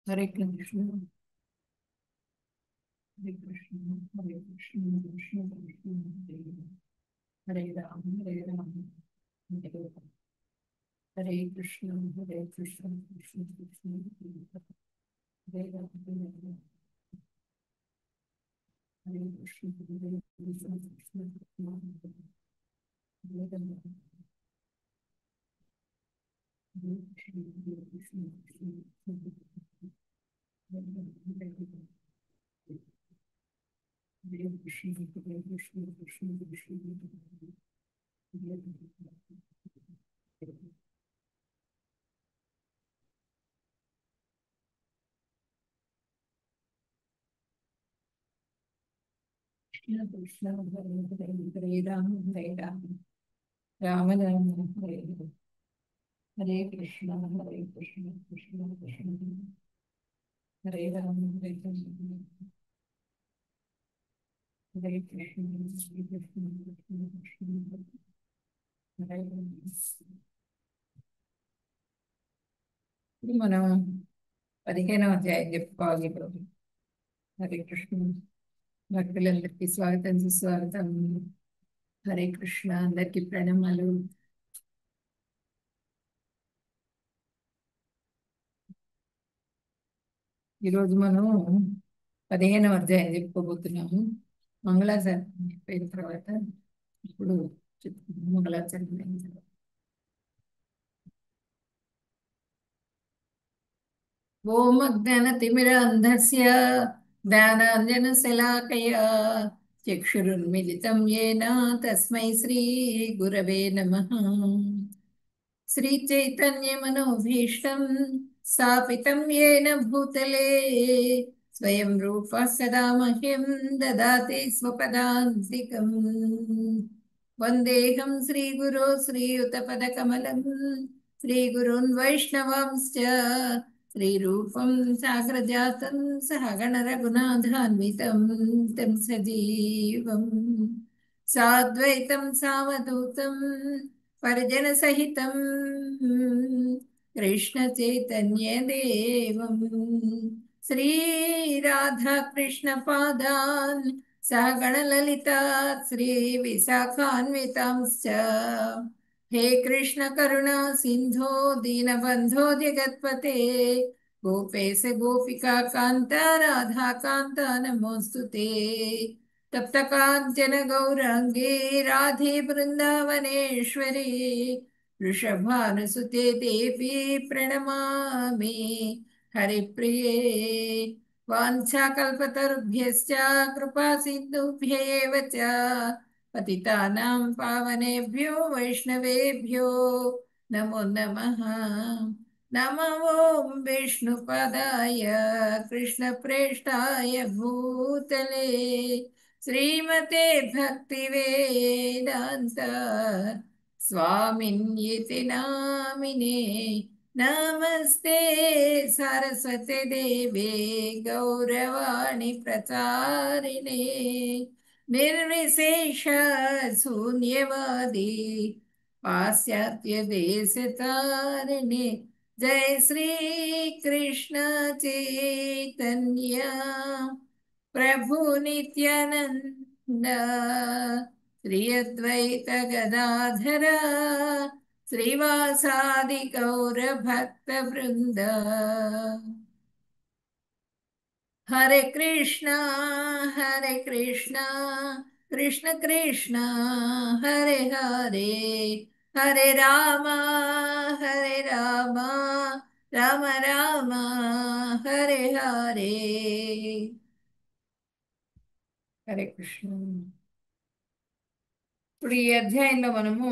हरे कृष्ण हरे कृष्ण हरे कृष्ण कृष्ण कृष्ण हरे राम हरे राम हरे राम हरे कृष्ण हरे कृष्ण कृष्ण कृष्ण हरे राम हरे राम हरे कृष्ण हरे कृष्ण कृष्ण कृष्ण हरे राम हरे कृष्ण हरे कृष्ण कृष्ण कृष्ण हरे राम हरे राम हरे कृष्ण हरे कृष्ण कृष्ण कृष्ण हरे राम कृष्ण कृष्ण हरे हरे हरे राम हरे राम राम राम हरे हरे हरे कृष्ण कृष्ण कृष्ण हरे राम हरे राम हरे कृष्ण कृष्ण कृष्ण कृष्ण हरे राम ఇప్పుడు మనం 15వ అధ్యాయం చెప్పుకోవాలి ఇప్పుడు. హరే కృష్ణ భక్తులందరికీ స్వాగతం సుస్వాగతం. హరే కృష్ణ అందరికీ ప్రణామాలు. ఈరోజు మనం 15వ అధ్యాయం చెప్పుకోబోతున్నాము. మంగళాచరణం అయిపోయిన తర్వాత ఇప్పుడు మంగళాచరణం అయిన తర్వాత ఓం అజ్ఞానతిమిరాంధస్య జ్ఞానాంజనశలాకయా చక్షురున్మిలితం येन తస్మై శ్రీ గురవే నమః. श्रीचैतन्यमनोभीष्टं स्थापितं येन भूतले स्वयं रूपः सदा मह्यं ददाति स्वपदान्तिकम्. वन्देऽहं श्रीगुरो श्रीयुतपदकमलं श्रीगुरून् वैष्णवांश्च श्रीरूपं साग्रजातं सहगणरघुनाथान्वितं तं सजीवम् साद्वैतं सावधूतं परिजनसहितं कृष्णचैतन्यदेवं श्रीराधाकृष्णपादान् सहगणललिता श्रीविशाखान्वितांश्च हे कृष्ण करुणा सिन्धो दीनबन्धो जगत्पते गोपेश गोपिका कान्ता राधा कान्ता नमोऽस्तु ते तप्त काञ्चन गौराङ्गे राधे वृन्दावनेश्वरी वृषभानुसुते देवी प्रणमामि हरिप्रिये वाञ्छाकल्पतरुभ्यश्च कृपा सिन्धुभ्य एव च पतितानां पावनेभ्यो वैष्णवेभ्यो नमो नमः. नमो ॐ विष्णुपदाय कृष्णप्रेष्ठाय भूतले श्रीमते भक्तिवेदान्त स्वामिन्यति नामिने नमस्ते सरस्वती देवे गौरवाणि प्रचारिणे निर्विशेष शून्यवादी पाश्चात्य देशतारिणे जय श्री कृष्ण चैतन्य प्रभु नित्यानंद श्री अद्वैत गदाधर श्रीवासादि गौर भक्त वृंद हरे कृष्णा कृष्ण कृष्ण हरे हरे हरे राम राम राम हरे हरे. హరే కృష్ణ. ఇప్పుడు ఈ అధ్యాయంలో మనము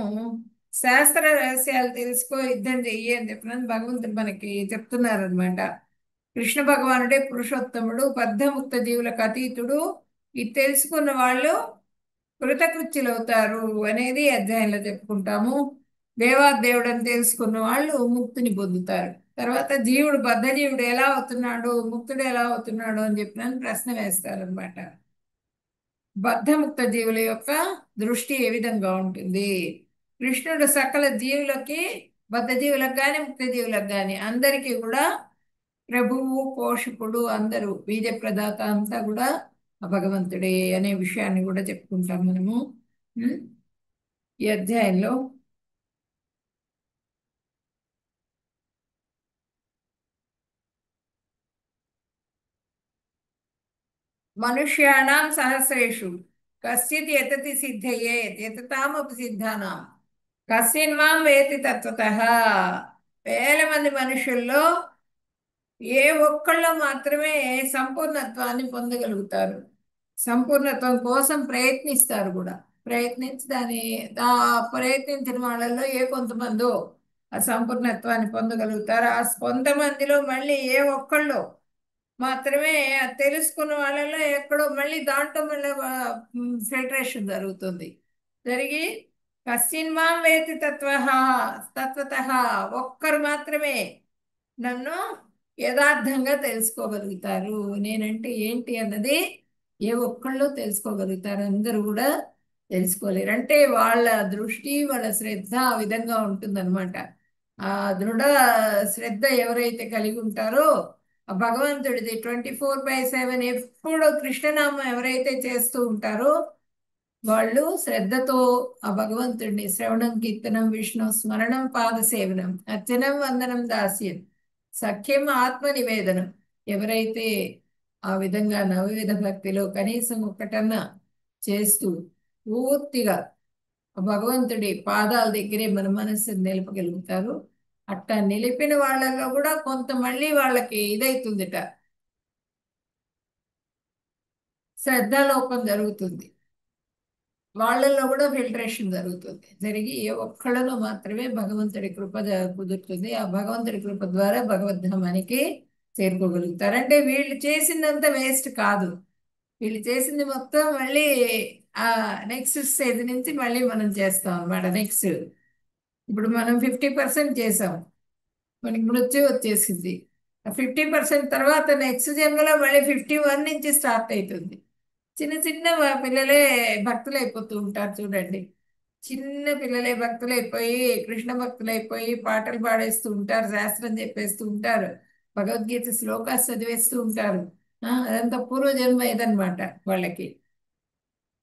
శాస్త్ర రహస్యాలు తెలుసుకో యుద్ధం చెయ్యి అని చెప్పినది భగవంతుడు మనకి చెప్తున్నారు అనమాట. కృష్ణ భగవానుడే పురుషోత్తముడు, బద్ధముక్త జీవులకు అతీతుడు. ఇది తెలుసుకున్న వాళ్ళు కృతకృత్యులు అవుతారు అనేది ఈ అధ్యాయంలో చెప్పుకుంటాము. దేవాదేవుడు అని తెలుసుకున్న వాళ్ళు ముక్తిని పొందుతారు. తర్వాత జీవుడు బద్ధ జీవుడు ఎలా అవుతున్నాడు, ముక్తుడు ఎలా అవుతున్నాడు అని చెప్పిన ప్రశ్న వేస్తారు అనమాట. బద్ధముక్త జీవుల యొక్క దృష్టి ఏ విధంగా ఉంటుంది? కృష్ణుడు సకల జీవులకి, బద్ధ జీవులకు కానీ ముక్త జీవులకు కానీ అందరికీ కూడా ప్రభువు పోషకుడు అందరూ బీజ ప్రదాత అంతా కూడా ఆ భగవంతుడే అనే విషయాన్ని కూడా చెప్పుకుంటాం మనము. ఉం? ఈ అధ్యాయంలో మనుష్యాణం సహస్రేషు కశ్చిత్ యతతి సిద్ధయే యతతామపి సిద్ధానాం కస్మిన్ మాం వేతి తత్వతః. వేల మంది మనుషుల్లో ఏ ఒక్కళ్ళు మాత్రమే సంపూర్ణత్వాన్ని పొందగలుగుతారు. సంపూర్ణత్వం కోసం ప్రయత్నిస్తారు కూడా. ప్రయత్నించి ప్రయత్నించిన వాళ్ళల్లో ఏ కొంతమందో ఆ సంపూర్ణత్వాన్ని పొందగలుగుతారు. ఆ కొంతమందిలో మళ్ళీ ఏ ఒక్కళ్ళు మాత్రమే అది తెలుసుకున్న వాళ్ళలో ఎక్కడో మళ్ళీ దాంట్లో మళ్ళీ ఫిల్టరేషన్ జరుగుతుంది. జరిగి కశ్చిన్ మాం వేతి తత్వతః ఒక్కరు మాత్రమే నన్ను యథార్థంగా తెలుసుకోగలుగుతారు. నేనంటే ఏంటి అన్నది ఏ ఒక్కళ్ళు తెలుసుకోగలుగుతారు, అందరూ కూడా తెలుసుకోలేరు. అంటే వాళ్ళ దృష్టి వాళ్ళ శ్రద్ధ ఆ విధంగా ఉంటుందన్నమాట. ఆ దృఢ శ్రద్ధ ఎవరైతే కలిగి ఉంటారో ఆ భగవంతుడిది 24/7 ఎప్పుడు కృష్ణనామం ఎవరైతే చేస్తూ ఉంటారో వాళ్ళు శ్రద్ధతో ఆ భగవంతుడిని శ్రవణం కీర్తనం విష్ణు స్మరణం పాద సేవనం అర్చనం వందనం దాస్యం సఖ్యం ఆత్మ నివేదనం ఎవరైతే ఆ విధంగా నవవిధ భక్తిలో కనీసం ఒక్కటన్నా చేస్తూ పూర్తిగా ఆ భగవంతుడి పాదాల దగ్గరే మన మనస్సుని నిలపగలుగుతారు. అట్టా నిలిపిన వాళ్ళలో కూడా కొంత మళ్ళీ వాళ్ళకి ఇదైతుందిట, శ్రద్ధాలోపం జరుగుతుంది. వాళ్ళల్లో కూడా ఫిల్టరేషన్ జరుగుతుంది. జరిగి ఏ ఒక్కళ్ళలో మాత్రమే భగవంతుడి కృప కుదురుతుంది. ఆ భగవంతుడి కృప ద్వారా భగవద్ధామానికి చేరుకోగలుగుతారు. అంటే వీళ్ళు చేసిందంతా వేస్ట్ కాదు. వీళ్ళు చేసింది మొత్తం మళ్ళీ ఆ నెక్స్ట్ స్టేజ్ నుంచి మళ్ళీ మనం చేస్తాం అన్నమాట. నెక్స్ట్ ఇప్పుడు మనం 50% చేసాం, మనకి మృత్యు వచ్చేసింది. 50% తర్వాత నెక్స్ట్ జన్మలో మళ్ళీ 51 నుంచి స్టార్ట్ అవుతుంది. చిన్న చిన్న పిల్లలే భక్తులు అయిపోతూ ఉంటారు చూడండి. చిన్న పిల్లలే భక్తులు అయిపోయి కృష్ణ భక్తులు అయిపోయి పాటలు పాడేస్తూ ఉంటారు, శాస్త్రం చెప్పేస్తూ ఉంటారు, భగవద్గీత శ్లోకాలు చదివేస్తూ ఉంటారు. అదంతా పూర్వజన్మ ఇదనమాట వాళ్ళకి.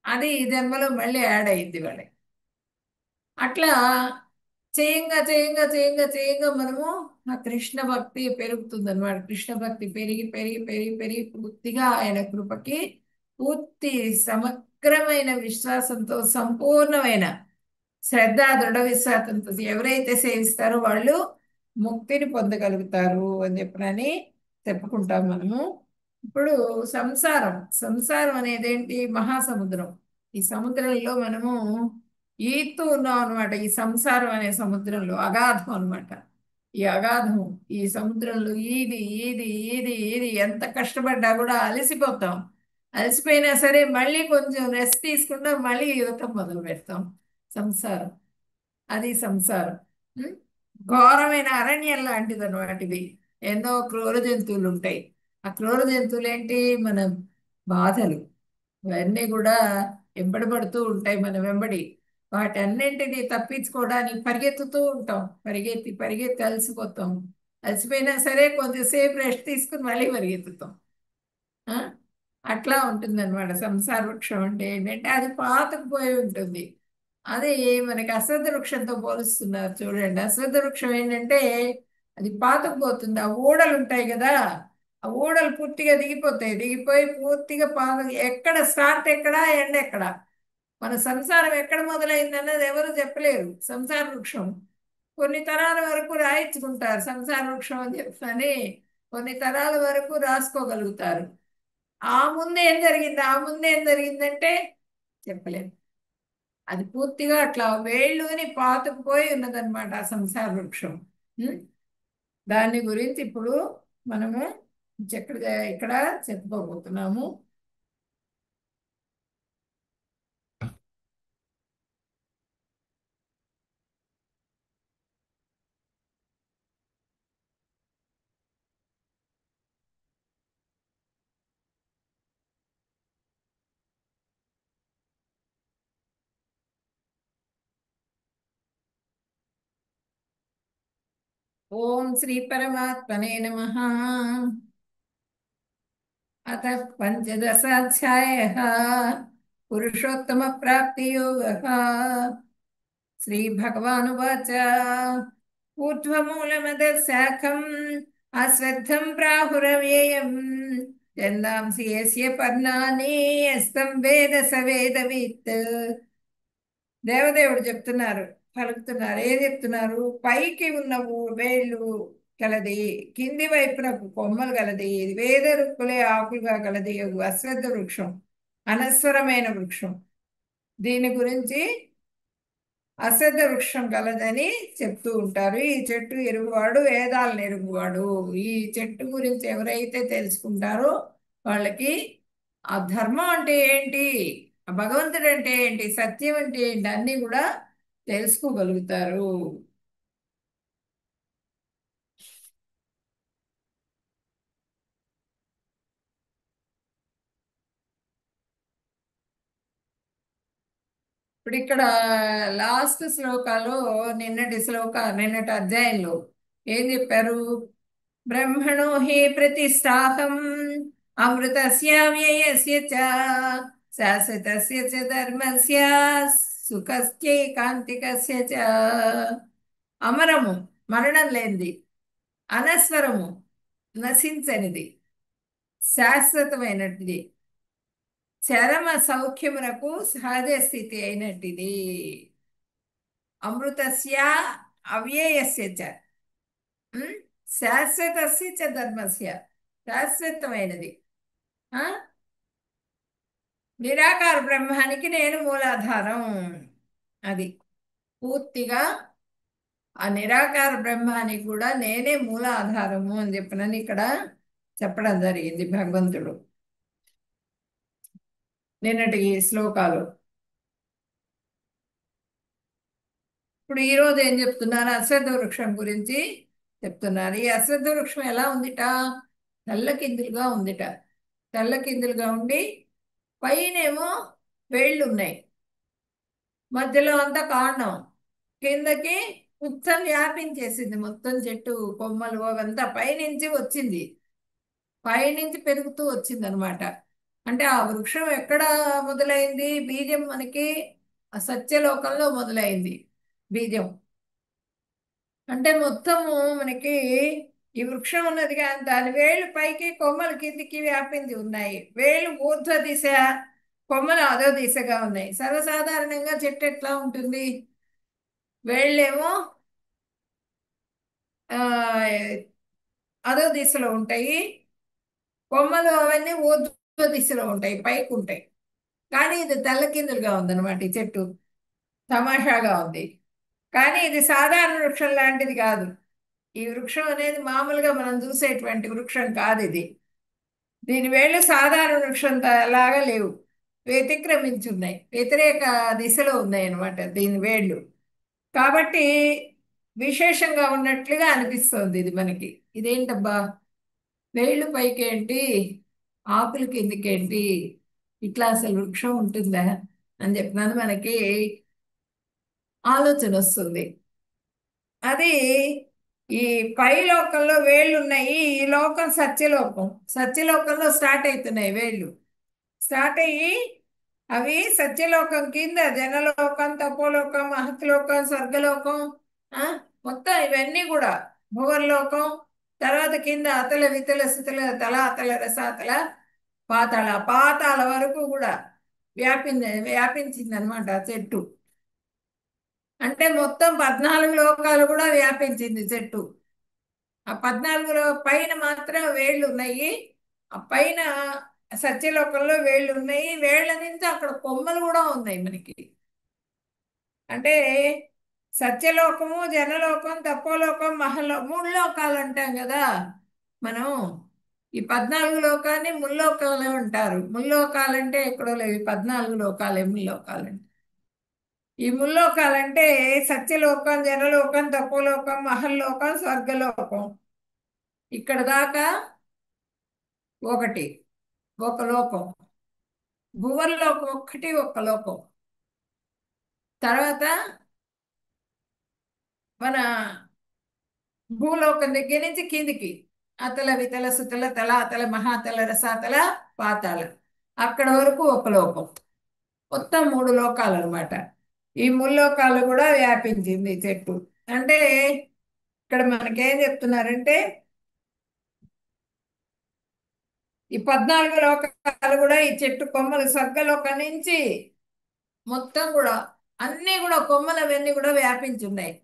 అది ఈ జన్మలో మళ్ళీ యాడ్ అయింది వాళ్ళకి. అట్లా చేయంగా చేయంగా చేయంగా చేయంగా మనము ఆ కృష్ణ భక్తి పెరుగుతుంది అనమాట. కృష్ణ భక్తి పెరిగి పెరిగి పెరిగి పెరిగి పూర్తిగా ఆయన కృపకి పూర్తి సమగ్రమైన విశ్వాసంతో సంపూర్ణమైన శ్రద్ధ దృఢ విశ్వాసంతో ఎవరైతే సేవిస్తారో వాళ్ళు ముక్తిని పొందగలుగుతారు అని చెప్పనని చెప్పుకుంటాం మనము. ఇప్పుడు సంసారం సంసారం అనేది ఏంటి? మహాసముద్రం. ఈ సముద్రంలో మనము ఈదుతూ ఉన్నాం అనమాట. ఈ సంసారం అనే సముద్రంలో అగాధం అనమాట. ఈ అగాధం, ఈ సముద్రంలో ఈది ఈది ఈది ఈది ఎంత కష్టపడ్డా కూడా అలసిపోతాం. అలసిపోయినా సరే మళ్ళీ కొంచెం రెస్ట్ తీసుకుంటాం, మళ్ళీ ఈదటం మొదలు పెడతాం. సంసారం, అది సంసారం. ఉం? ఘోరమైన అరణ్యం లాంటిది అనమాట ఇది. ఎన్నో క్రూర జంతువులు ఉంటాయి. ఆ క్రూర జంతువులు ఏంటి? మన బాధలు ఇవన్నీ కూడా వెంబడబడుతూ ఉంటాయి మన వెంబడి. వాటన్నింటినీ తప్పించుకోవడానికి పరిగెత్తుతూ ఉంటాం. పరిగెత్తి పరిగెత్తి అలసిపోతాం. అలసిపోయినా సరే కొంచెంసేపు రెస్ట్ తీసుకుని మళ్ళీ పరిగెత్తుతాం. ఆ? అట్లా ఉంటుందన్నమాట. సంసార వృక్షం అంటే ఏంటంటే అది పాతుకుపోయి ఉంటుంది. అది మనకి అశ్వత్థ వృక్షంతో పోలుస్తున్నారు చూడండి. అశ్వత్థ వృక్షం ఏంటంటే అది పాతుకుపోతుంది. ఆ ఊడలు ఉంటాయి కదా, ఆ ఊడలు పూర్తిగా దిగిపోతాయి. దిగిపోయి పూర్తిగా ఎక్కడ స్టార్ట్ ఎక్కడ ఎండ్ ఎక్కడ, మన సంసారం ఎక్కడ మొదలైంది అన్నది ఎవరు చెప్పలేరు. సంసార వృక్షం కొన్ని తరాల వరకు రాయించుకుంటారు. సంసార వృక్షం అని చెప్పని కొన్ని తరాల వరకు రాసుకోగలుగుతారు. ఆ ముందు ఏం జరిగింది, ఆ ముందు ఏం జరిగిందంటే చెప్పలేము. అది పూర్తిగా అట్లా వేళ్ళుని పాతుకుపోయి ఉన్నదన్నమాట ఆ సంసార వృక్షం. ఉం? దాని గురించి ఇప్పుడు మనము ఇక్కడ ఇక్కడ చెప్పుకోబోతున్నాము. ఓం శ్రీ పరమాత్మనే నమః. అత పంచదశాధ్యాయः పురుషోత్తమ ప్రాప్తియోగः. శ్రీభగవానువాచ ఊర్ధ్వమూలమదः శాఖం అశ్వత్థం ప్రాహురవ్యయం ఛందాంసి యస్య పర్ణాని యస్తం వేద స వేదవిత్. దేవదేవుడు చెప్తున్నారు, పలుకుతున్నారు. ఏం చెప్తున్నారు? పైకి ఉన్న వేళ్ళు కలది, కింది వైపున కొమ్మలు కలది, వేద రుక్కులే ఆకులుగా కలది అశ్వత్థ వృక్షం, అనస్వరమైన వృక్షం. దీని గురించి అశ్వత్థ వృక్షం కలదని చెప్తూ ఉంటారు. ఈ చెట్టు ఎరుగువాడు వేదాలను ఎరుగువాడు. ఈ చెట్టు గురించి ఎవరైతే తెలుసుకుంటారో వాళ్ళకి ఆ ధర్మం అంటే ఏంటి, ఆ భగవంతుడు అంటే ఏంటి, సత్యం అంటే ఏంటి అన్నీ కూడా తెలుసుకోగలుగుతారు. ఇప్పుడు ఇక్కడ లాస్ట్ శ్లోకాలో, నిన్నటి అధ్యాయంలో ఏం చెప్పారు? బ్రహ్మణో హి ప్రతిష్టాహం అమృతస్య వ్యయస్య చ శాశ్వతస్య చ ధర్మస్య సుఖస్యైకాంతికస్య చ. అమరము, మరణం లేనిది. అనస్వరము, నశించనిది, శాశ్వతమైనటిది. చరమ సౌఖ్యమునకు సహజ స్థితి అయినట్టిది. అమృతస్య అవ్యయస్య చ ఉమ్, శాశ్వతస్య చ ధర్మస్య, శాశ్వతమైనది. ఆ నిరాకార బ్రహ్మానికి నేను మూలాధారం. అది పూర్తిగా ఆ నిరాకార బ్రహ్మానికి కూడా నేనే మూలాధారము అని చెప్పినని ఇక్కడ చెప్పడం జరిగింది భగవంతుడు నిన్నటి శ్లోకాలు. ఇప్పుడు ఈరోజు ఏం చెప్తున్నారు? అశ్వత్థ వృక్షం గురించి చెప్తున్నారు. ఈ అశ్వత్థ వృక్షం ఎలా ఉందిట? తెల్లకిందులుగా ఉందిట. తెల్లకిందులుగా ఉండి పైనేమో వేళ్ళు ఉన్నాయి, మధ్యలో అంతా కాండం, కిందకి మొత్తం వ్యాపించేసింది. మొత్తం చెట్టు కొమ్మలు అవంతా పైనుంచి వచ్చింది, పైనుంచి పెరుగుతూ వచ్చింది అనమాట. అంటే ఆ వృక్షం ఎక్కడ మొదలైంది? బీజం మనకి ఆ సత్యలోకంలో మొదలైంది బీజం. అంటే మొత్తము మనకి ఈ వృక్షం ఉన్నదిగా, దాని వేళ్ళు పైకి కొమ్మలు కిందికి వ్యాపించి ఉన్నాయి. వేళ్ళు ఊర్ధ్వ దిశ, కొమ్మలు అదో దిశగా ఉన్నాయి. సర్వసాధారణంగా చెట్టు ఎట్లా ఉంటుంది? వేళ్ళేమో ఆ, అదో దిశలో ఉంటాయి, కొమ్మలు అవన్నీ ఊర్ధ్వ దిశలో ఉంటాయి, పైకి ఉంటాయి. కానీ ఇది తెల్లకిందులుగా ఉందన్నమాట ఈ చెట్టు. తమాషాగా ఉంది. కానీ ఇది సాధారణ వృక్షం లాంటిది కాదు. ఈ వృక్షం అనేది మామూలుగా మనం చూసేటువంటి వృక్షం కాదు ఇది. దీని వేళ్ళు సాధారణ వృక్షం లాగా లేవు, వ్యతిక్రమించి ఉన్నాయి, వ్యతిరేక దిశలో ఉన్నాయి అన్నమాట దీని వేళ్ళు. కాబట్టి విశేషంగా ఉన్నట్లుగా అనిపిస్తోంది ఇది మనకి. ఇదేంటబ్బా, వేళ్ళు పైకేంటి, ఆకులు కిందకేంటి, ఇట్లా అసలు వృక్షం ఉంటుందా అని చెప్పినాను మనకి ఆలోచన వస్తుంది. అది ఈ పై లోకంలో వేళ్ళు ఉన్నాయి. ఈ లోకం సత్యలోకం. సత్యలోకంలో స్టార్ట్ అవుతున్నాయి వేళ్ళు. స్టార్ట్ అయ్యి అవి సత్యలోకం కింద జనలోకం, తపోలోకం, మహత్లోకం, స్వర్గలోకం, ఆ మొత్తం ఇవన్నీ కూడా భువర్లోకం, తర్వాత కింద అతల వితల సుతల తలాతల రసాతల పాతాళ పాతాళ వరకు కూడా వ్యాపించింది అనమాట చెట్టు. అంటే మొత్తం 14 లోకాలు కూడా వ్యాపించింది చెట్టు. ఆ 14 పైన మాత్రం వేళ్ళు ఉన్నాయి. ఆ పైన సత్యలోకంలో వేళ్ళు ఉన్నాయి. వేళ్ల నుంచి అక్కడ కొమ్మలు కూడా ఉన్నాయి మనకి. అంటే సత్యలోకము, జనలోకం, తపోలోకం, మూడు లోకాలు అంటాం కదా మనం. ఈ 14 లోకాన్ని ముల్లోకాలు అంటారు. ముల్లోకాలంటే ఎక్కడో లేవు, ఈ 14 లోకాలే ముల్లోకాలంటే. ఈ ముల్లోకాలంటే సత్యలోకం, జనలోకం, తపోలోకం, మహల్లోకం, స్వర్గలోకం. ఇక్కడ దాకా ఒకటి, ఒక లోకం. భువర్లోకం ఒక్కటి, ఒక లోకం. తర్వాత మన భూలోకం దగ్గర నుంచి కిందికి అతల వితల సుతల తలాతల మహాతల రసాతల పాతాళ అక్కడ వరకు ఒక లోకం. మొత్తం మూడు లోకాలు అనమాట. ఈ ముల్లోకాలు కూడా వ్యాపించింది ఈ చెట్టు. అంటే ఇక్కడ మనకేం చెప్తున్నారంటే ఈ 14 లోకాలు కూడా ఈ చెట్టు కొమ్మలు స్వర్గలోకం నుంచి మొత్తం కూడా అన్నీ కూడా కొమ్మలు అవన్నీ కూడా వ్యాపించి ఉన్నాయి.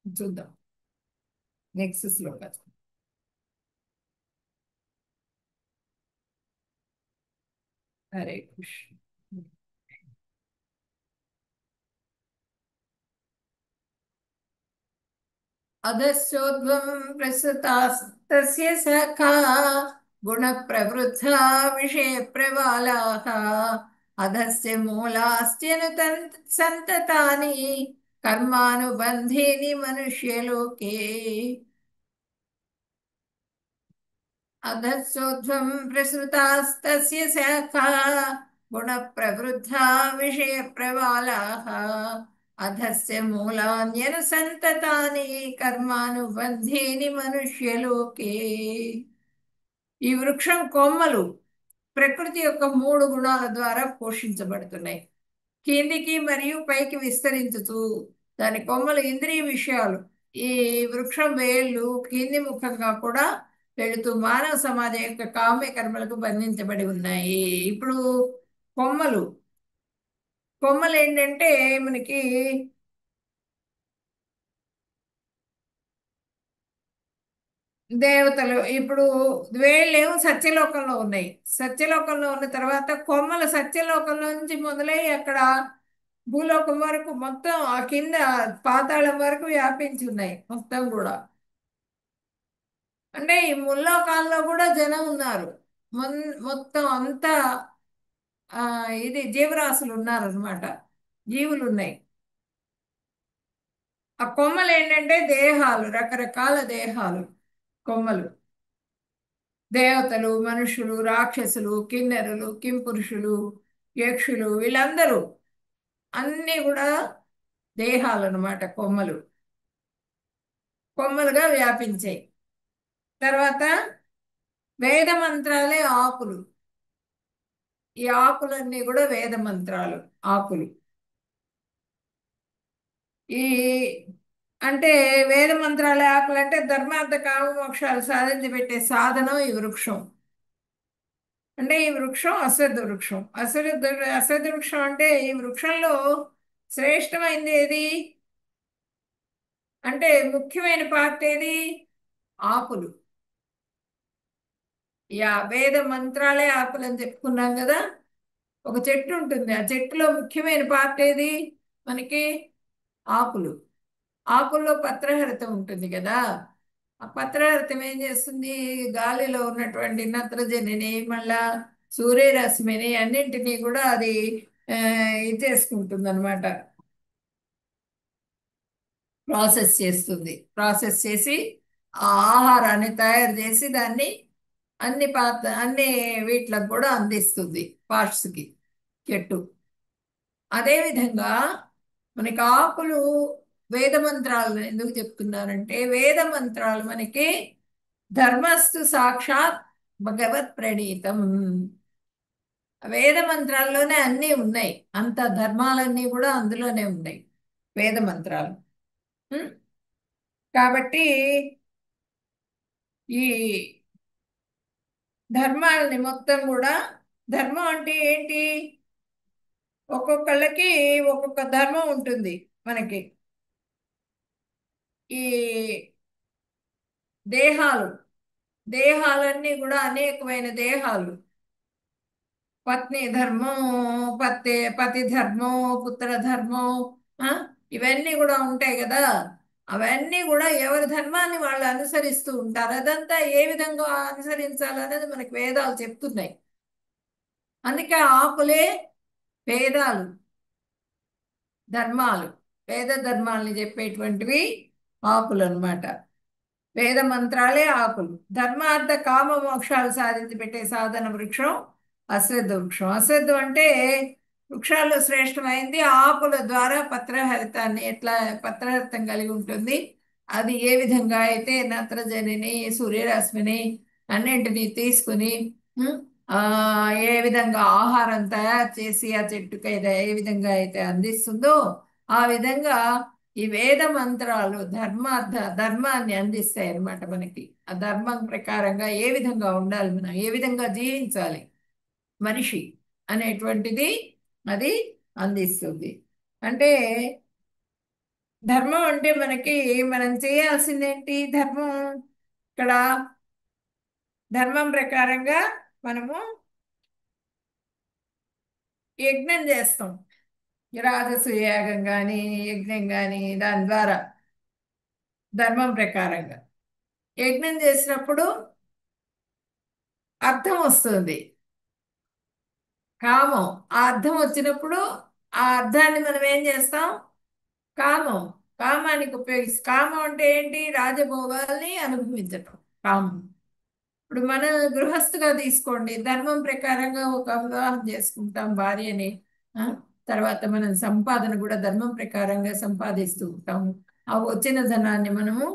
చూద్దాం నెక్స్ట్ శ్లోకం. హరే కృష్ణ. अधस्योद्भं प्रसृतास्तस्य सखा गुणप्रवृद्धा विषयप्रवालाः अधस्य मूलास्त्यनुसन्ततानि कर्मानुबन्धीनि मनुष्यलोके अधस्योध्वं प्रसृतास्तस्य शाखा गुणप्रवृद्धा विषयप्रवालाः अधस्य मूलान्यनुसन्ततानि कर्मानुबन्धीनि मनुष्यलोके. ఈ వృక్షం కొమ్మలు ప్రకృతి యొక్క మూడు గుణాల ద్వారా పోషించబడుతున్నాయి. కిందికి మరియు పైకి విస్తరించుతూ దాని కొమ్మలు ఇంద్రియ విషయాలు. ఈ వృక్షం వేళ్ళు కింది ముఖంగా కూడా వెళుతూ మానవ సమాజం యొక్క కామ్య కర్మలకు బంధించబడి ఉన్నాయి. ఇప్పుడు కొమ్మలు కొమ్మలు ఏంటంటే మనకి దేవతలు. ఇప్పుడు వేళ్ళేమో సత్యలోకంలో ఉన్నాయి. సత్యలోకంలో ఉన్న తర్వాత కొమ్మలు సత్యలోకంలో నుంచి మొదలై అక్కడ భూలోకం వరకు మొత్తం ఆ కింద పాతాళం వరకు వ్యాపించి ఉన్నాయి మొత్తం కూడా. అంటే ఈ ముల్లోకాల్లో కూడా జనం ఉన్నారు. మొత్తం అంతా ఆ ఇది జీవరాశులు ఉన్నారనమాట. జీవులు ఉన్నాయి. ఆ కొమ్మలు ఏంటంటే దేహాలు, రకరకాల దేహాలు కొమ్మలు. దేవతలు, మనుషులు, రాక్షసులు, కిన్నెరులు, కింపురుషులు, యక్షులు, వీళ్ళందరూ అన్నీ కూడా దేహాలు అనమాట. కొమ్మలు కొమ్మలుగా వ్యాపించాయి. తర్వాత వేద మంత్రాలే ఆకులు. ఈ ఆకులన్నీ కూడా వేద మంత్రాలు ఆకులు. ఈ అంటే వేద మంత్రాలే ఆకులు అంటే ధర్మార్థ కామ మోక్షాలు సాధించి పెట్టే సాధనం ఈ వృక్షం. అంటే ఈ వృక్షం అశ్వత్థ వృక్షం. అశ్వత్థ వృక్షం అంటే ఈ వృక్షంలో శ్రేష్టమైనది ఏది అంటే ముఖ్యమైన పార్ట్ ఏది? ఆకులు. వేద మంత్రాలే ఆకులు అని చెప్పుకున్నాం కదా. ఒక చెట్టు ఉంటుంది, ఆ చెట్టులో ముఖ్యమైన పార్ట్ ఏది మనకి? ఆకులు. ఆకుల్లో పత్రహరితం ఉంటుంది కదా. ఆ పత్రహరితం ఏం చేస్తుంది? గాలిలో ఉన్నటువంటి నత్రజనిని మళ్ళా సూర్యరశ్మిని అన్నింటినీ కూడా అది ఇది చేసుకుంటుంది అనమాట. ప్రాసెస్ చేస్తుంది. ప్రాసెస్ చేసి ఆ ఆహారాన్ని తయారు చేసి దాన్ని అన్ని వీటిలకు కూడా అందిస్తుంది, పార్ట్స్కి చెట్టు. అదేవిధంగా మనకి ఆకులు వేద మంత్రాలు ఎందుకు చెప్తున్నారంటే వేద మంత్రాలు మనకి ధర్మస్తు సాక్షాత్ భగవత్ ప్రణీతం. వేద మంత్రాల్లోనే అన్నీ ఉన్నాయి. అంత ధర్మాలన్నీ కూడా అందులోనే ఉన్నాయి వేద మంత్రాలు. కాబట్టి ఈ ధర్మాలని మొత్తం కూడా, ధర్మం అంటే ఏంటి? ఒక్కొక్కళ్ళకి ఒక్కొక్క ధర్మం ఉంటుంది. మనకి ఈ దేహాలు దేహాలన్నీ కూడా అనేకమైన దేహాలు. పత్ని ధర్మం, పతి ధర్మం, పుత్ర ధర్మం, ఇవన్నీ కూడా ఉంటాయి కదా. అవన్నీ కూడా ఎవరి ధర్మాన్ని వాళ్ళు అనుసరిస్తూ ఉంటారు. అదంతా ఏ విధంగా అనుసరించాలనేది మనకి వేదాలు చెప్తున్నాయి. అందుకే ఆకులే వేదాలు, ధర్మాలు. వేద ధర్మాలని చెప్పేటువంటివి ఆకులు అనమాట. వేద మంత్రాలే ఆకులు. ధర్మార్థ కామ మోక్షాలు సాధించి పెట్టే సాధన వృక్షం అశ్వత్థ వృక్షం. అశ్వత్థం అంటే వృక్షాల్లో శ్రేష్టమైంది ఆకుల ద్వారా పత్రహరితాన్ని ఎట్లా పత్రహరితం కలిగి ఉంటుంది. అది ఏ విధంగా అయితే నత్రజనిని సూర్యరశ్మిని అన్నింటినీ తీసుకుని ఉం, ఆ ఏ విధంగా ఆహారం తయారు చేసి ఆ చెట్టుకి ఏ విధంగా అయితే అందిస్తుందో ఆ విధంగా ఈ వేద మంత్రాలు ధర్మాన్ని అందిస్తాయి అన్నమాట మనకి. ఆ ధర్మం ప్రకారంగా ఏ విధంగా ఉండాలి, మనం ఏ విధంగా జీవించాలి మనిషి అనేటువంటిది అది అందిస్తుంది. అంటే ధర్మం అంటే మనకి మనం చేయాల్సిందేంటి? ధర్మం ఇక్కడ ధర్మం ప్రకారంగా మనము యజ్ఞం చేస్తాం. రాజసూయ యాగం కానీ యజ్ఞం కానీ దాని ద్వారా ధర్మం ప్రకారంగా యజ్ఞం చేసినప్పుడు అర్థం వస్తుంది. కామం ఆ అర్థం వచ్చినప్పుడు ఆ అర్థాన్ని మనం ఏం చేస్తాం? కామం కామానికి ఉపయోగిస్తాం. కామం అంటే ఏంటి? రాజభోగాల్ని అనుభవించటం కామం. ఇప్పుడు మన గృహస్థుగా తీసుకోండి, ధర్మం ప్రకారంగా ఒక వివాహం చేసుకుంటాం భార్యని. ఆ, తర్వాత మనం సంపాదన కూడా ధర్మం ప్రకారంగా సంపాదిస్తూ ఉంటాము. ఆ వచ్చిన ధనాన్ని మనము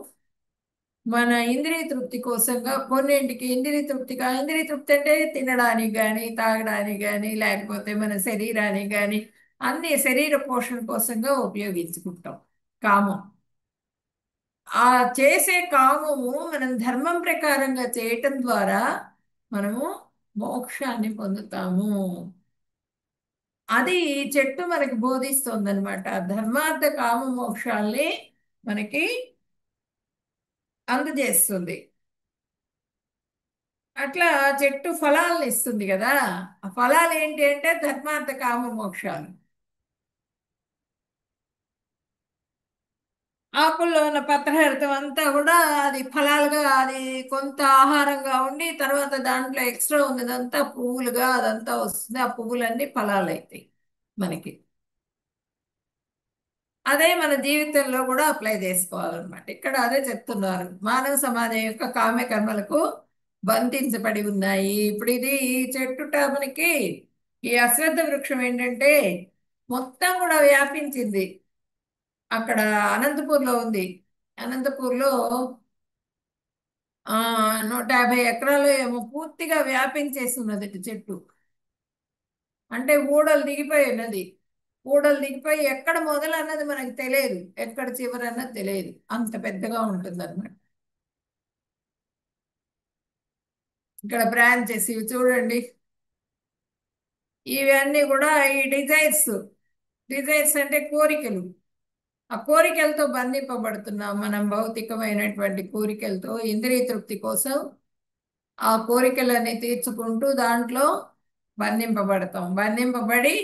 మన ఇంద్రియ తృప్తి కోసంగా కొన్నింటికి ఇంద్రియ తృప్తి అంటే తినడానికి కానీ తాగడానికి కానీ లేకపోతే మన శరీరానికి కానీ అన్ని శరీర పోషణ కోసంగా ఉపయోగించుకుంటాం కామం. ఆ చేసే కామము మనం ధర్మం ప్రకారంగా చేయటం ద్వారా మనము మోక్షాన్ని పొందుతాము. అది ఈ చెట్టు మనకి బోధిస్తుంది అనమాట. ధర్మార్థ కామ మోక్షాల్ని మనకి అందజేస్తుంది. అట్లా చెట్టు ఫలాలను ఇస్తుంది కదా. ఆ ఫలాలు ఏంటి అంటే ధర్మార్థ కామ మోక్షాలు. ఆకుల్లో ఉన్న పత్రహరితం అంతా కూడా అది ఫలాలుగా, అది కొంత ఆహారంగా ఉండి తర్వాత దాంట్లో ఎక్స్ట్రా ఉన్నదంతా పువ్వులుగా అదంతా వస్తుంది. ఆ పువ్వులన్నీ ఫలాలు అవుతాయి మనకి. అదే మన జీవితంలో కూడా అప్లై చేసుకోవాలన్నమాట. ఇక్కడ అదే చెప్తున్నారు, మానవ సమాజం యొక్క కామ్య కర్మలకు బంధించబడి ఉన్నాయి. ఇప్పుడు ఇది ఈ చెట్టుట మనకి ఈ అశ్వత్థ వృక్షం ఏంటంటే మొత్తం కూడా వ్యాపించింది. అక్కడ అనంతపూర్లో ఉంది. అనంతపూర్లో 150 ఎకరాలు ఏమో పూర్తిగా వ్యాపించేసి ఉన్నది ఇటు చెట్టు. అంటే ఊడలు దిగిపోయి ఉన్నది. ఊడలు దిగిపోయి ఎక్కడ మొదలు అన్నది మనకు తెలియదు, ఎక్కడ చివరి అన్నది తెలియదు, అంత పెద్దగా ఉంటుంది అనమాట. ఇక్కడ బ్రాంచెస్ ఇవి చూడండి. ఇవన్నీ కూడా ఈ డిజైర్స్. డిజైర్స్ అంటే కోరికలు. ఆ కోరికలతో బంధింపబడుతున్నాం మనం, భౌతికమైనటువంటి కోరికలతో ఇంద్రియ తృప్తి కోసం ఆ కోరికలన్నీ తీర్చుకుంటూ దాంట్లో బంధింపబడతాం. బంధింపబడి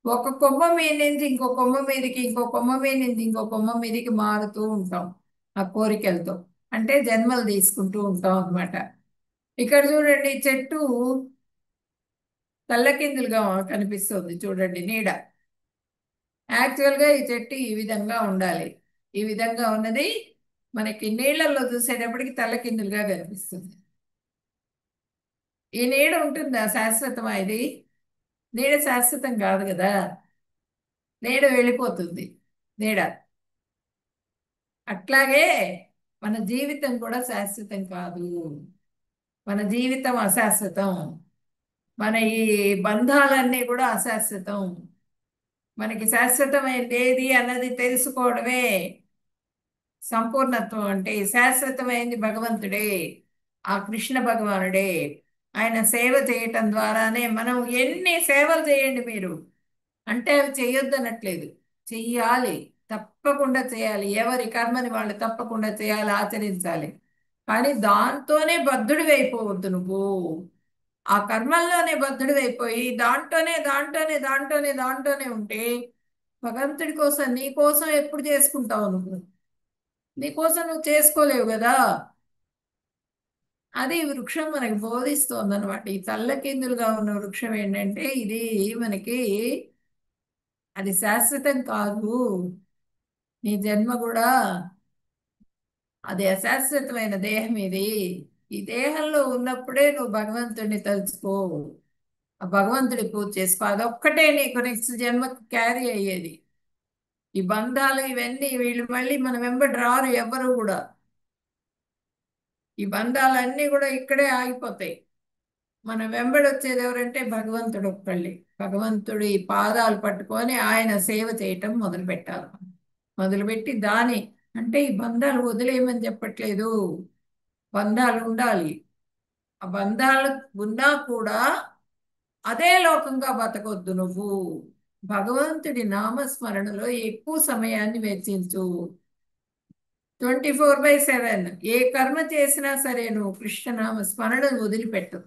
ఒక కొమ్మ మీద నుంచి ఇంకో కొమ్మ మీదకి, ఇంకో కొమ్మ మీద నుంచి ఇంకో కొమ్మ మీదకి మారుతూ ఉంటాం ఆ కోరికలతో. అంటే జన్మలు తీసుకుంటూ ఉంటాం అన్నమాట. ఇక్కడ చూడండి, చెట్టు తల్లకిందులుగా కనిపిస్తుంది చూడండి, నీడ. యాక్చువల్గా ఈ చెట్టు ఈ విధంగా ఉండాలి. ఈ విధంగా ఉన్నది మనకి నీళ్ళల్లో చూసేటప్పటికి తల్లకిందులుగా కనిపిస్తుంది. ఈ నీడ ఉంటుందా? శాశ్వతమా ఇది? నీడ శాశ్వతం కాదు కదా. నీడ వెళ్ళిపోతుంది. నీడ అట్లాగే మన జీవితం కూడా శాశ్వతం కాదు. మన జీవితం అశాశ్వతం. మన ఈ బంధాలన్నీ కూడా అశాశ్వతం. మనకి శాశ్వతమైనది ఏది అన్నది తెలుసుకోవడమే సంపూర్ణత్వం. అంటే శాశ్వతమైంది భగవంతుడే, ఆ కృష్ణ భగవానుడే. ఆయన సేవ చేయటం ద్వారానే మనం ఎన్ని సేవలు చేయండి మీరు, అంటే అవి చేయొద్దనట్లేదు, చెయ్యాలి, తప్పకుండా చేయాలి. ఎవరి కర్మని వాళ్ళు తప్పకుండా చేయాలి, ఆచరించాలి. కానీ దాంతోనే బద్ధుడివి అయిపోవద్దు నువ్వు. ఆ కర్మల్లోనే బద్ధుడివి అయిపోయి దాంట్లోనే ఉంటే భగవంతుడి కోసం నీ కోసం ఎప్పుడు చేసుకుంటావు నువ్వు? నీ కోసం నువ్వు చేసుకోలేవు కదా. అది ఈ వృక్షం మనకి బోధిస్తోంది అనమాట. ఈ తల్లకిందులుగా ఉన్న వృక్షం ఏంటంటే ఇది మనకి అది శాశ్వతం కాదు. నీ జన్మ కూడా అది అశాశ్వతమైన దేహం ఇది. ఈ దేహంలో ఉన్నప్పుడే నువ్వు భగవంతుడిని తలుచుకో. ఆ భగవంతుడి పూజ చేసుకో, అదొక్కటే నీకు నెక్స్ట్ జన్మకు క్యారీ అయ్యేది. ఈ బంధాలు ఇవన్నీ వీళ్ళు మళ్ళీ మన వెంబడి రారు ఎవ్వరు కూడా. ఈ బంధాలన్నీ కూడా ఇక్కడే ఆగిపోతాయి. మన వెంబడి వచ్చేది ఎవరంటే భగవంతుడు ఒక్కళ్ళే. భగవంతుడి పాదాలు పట్టుకొని ఆయన సేవ చేయటం మొదలు పెట్టాలి. మొదలుపెట్టి దాని, అంటే ఈ బంధాలు వదిలేయమని చెప్పట్లేదు, బంధాలు ఉండాలి. ఆ బంధాలు ఉన్నా కూడా అదే లోకంగా బతకొద్దు నువ్వు. భగవంతుడి నామస్మరణలో ఎక్కువ సమయాన్ని వెచ్చించు. 24/7 ఏ కర్మ చేసినా సరే నువ్వు కృష్ణనామ స్మరణను వదిలిపెట్టు.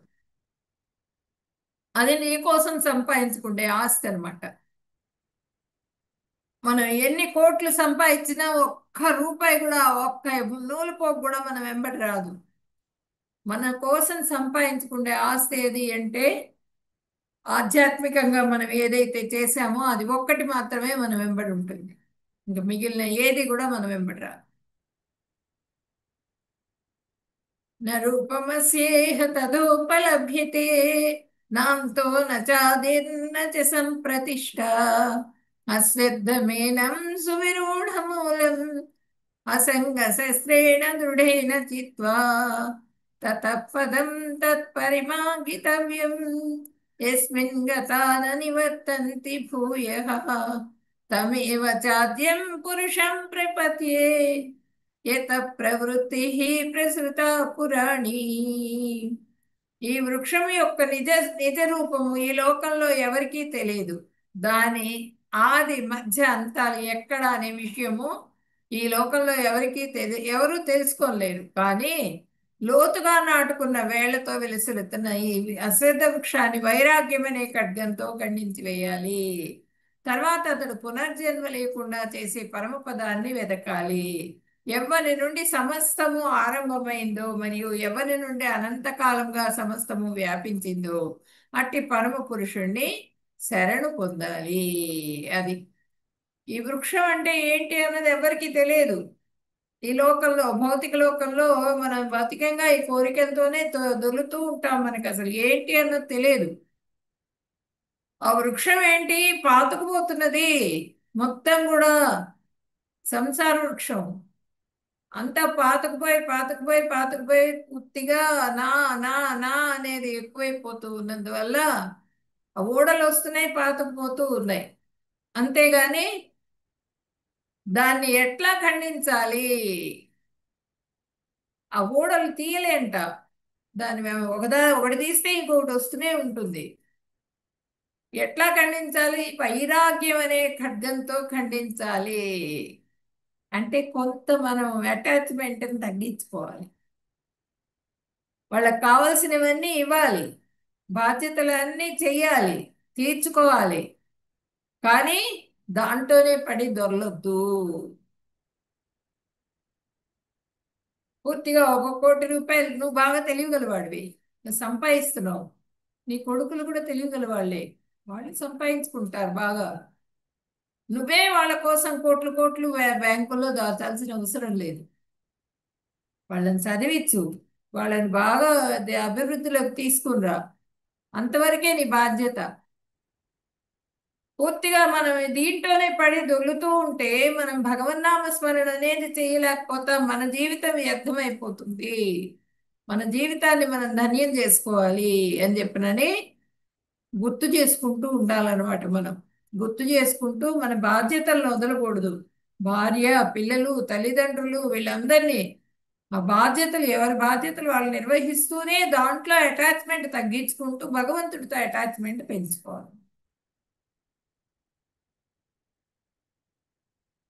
అది నీ కోసం సంపాదించుకుంటే ఆస్తి అనమాట. మనం ఎన్ని కోట్లు సంపాదించినా ఒక్క రూపాయి కూడా, ఒక్క నూలు పోగు కూడా మనం వెంబడి రాదు. మన కోసం సంపాదించుకునే ఆస్తి ఏది అంటే ఆధ్యాత్మికంగా మనం ఏదైతే చేశామో అది ఒక్కటి మాత్రమే మనం వెంబడి ఉంటుంది. ఇంకా మిగిలిన ఏది కూడా మనం వెంబడి రాదు. న రూపమస్యేహ తదోపలభ్యతే, నాంతో న చాదిర్న చ సంప్రతిష్ఠ, అశ్రద్ధమేనం సువిరూఢమూలం, అసంగశస్త్రేణ దృఢేన చిత్వా, తతః పదం తత్పరిమార్గితవ్యం, యస్మిన్ గతా న నివర్తంతి భూయః, తమేవ చాద్యం పురుషం ప్రపద్యే, యతః ప్రవృత్తిః ప్రసృతా పురాణీ. ఈ వృక్షం యొక్క నిజ నిజ రూపము ఈ లోకంలో ఎవరికీ తెలియదు. దాని ఆది మధ్య అంతాలు ఎక్కడ అనే విషయము ఈ లోకంలో ఎవరికీ ఎవరూ తెలుసుకోలేరు. కానీ లోతుగా నాటుకున్న వేళ్లతో విలసిల్లుతున్న ఈ అశ్వత్థ వృక్షాన్ని వైరాగ్యం అనే ఖడ్గంతో ఖండించి వేయాలి. తర్వాత అతడు పునర్జన్మ లేకుండా చేసే పరమపదాన్ని వెదకాలి. ఎవ్వరి నుండి సమస్తము ఆరంభమైందో మరియు ఎవరి నుండి అనంతకాలంగా సమస్తము వ్యాపించిందో అట్టి పరమ పురుషుణ్ణి శరణు పొందాలి. అది ఈ వృక్షం అంటే ఏంటి అన్నది ఎవరికీ తెలియదు. ఈ లోకంలో, భౌతిక లోకంలో మనం భౌతికంగా ఈ కోరికలతోనే దొరుకుతూ ఉంటాం. మనకి అసలు ఏంటి అన్నది తెలియదు. ఆ వృక్షం ఏంటి, పాతుకుపోతున్నది మొత్తం కూడా సంసార వృక్షం. అంతా పాతుకుపోయి పాతుకుపోయి పాతుకుపోయి పూర్తిగా నా నా నా అనేది ఎక్కువైపోతూ ఉన్నందువల్ల ఆ ఊడలు వస్తున్నాయి, పాతుకుపోతూ ఉన్నాయి. అంతేగాని దాన్ని ఎట్లా ఖండించాలి, ఆ ఊడలు తీయలేంట. దాన్ని మేము ఒకటి తీస్తే ఇంకొకటి వస్తూనే ఉంటుంది. ఎట్లా ఖండించాలి, వైరాగ్యం అనే ఖడ్గంతో ఖండించాలి. అంటే కొంత మనం అటాచ్మెంట్ని తగ్గించుకోవాలి. వాళ్ళకి కావాల్సినవన్నీ ఇవ్వాలి, బాధ్యతలన్నీ చెయ్యాలి, తీర్చుకోవాలి. కానీ దాంట్లోనే పడి దొరలొద్దు. పూర్తిగా 1 కోటి రూపాయలు నువ్వు బాగా తెలియగలవాడివి, నువ్వు సంపాదిస్తున్నావు. నీ కొడుకులు కూడా తెలియగలవాళ్లే, వాళ్ళు సంపాదించుకుంటారు బాగా. నువ్వే వాళ్ళ కోసం కోట్లు కోట్లు బ్యాంకుల్లో దాచాల్సిన అవసరం లేదు. వాళ్ళని చదివించు, వాళ్ళని బాగా అభివృద్ధిలోకి తీసుకునిరా, అంతవరకే నీ బాధ్యత. పూర్తిగా మనం దీంట్లోనే పడి దొర్లుతూ ఉంటే మనం భగవన్నామ స్మరణ అనేది చేయలేకపోతాం. మన జీవితం వ్యర్థమైపోతుంది. మన జీవితాన్ని మనం ధన్యం చేసుకోవాలి అని చెప్పినని గుర్తు చేసుకుంటూ ఉండాలన్నమాట. మనం గుర్తు చేసుకుంటూ మన బాధ్యతలను వదలకూడదు. భార్య, పిల్లలు, తల్లిదండ్రులు వీళ్ళందరినీ ఆ బాధ్యతలు, ఎవరి బాధ్యతలు వాళ్ళు నిర్వహిస్తూనే దాంట్లో అటాచ్మెంట్ తగ్గించుకుంటూ భగవంతుడితో అటాచ్మెంట్ పెంచుకోవాలి.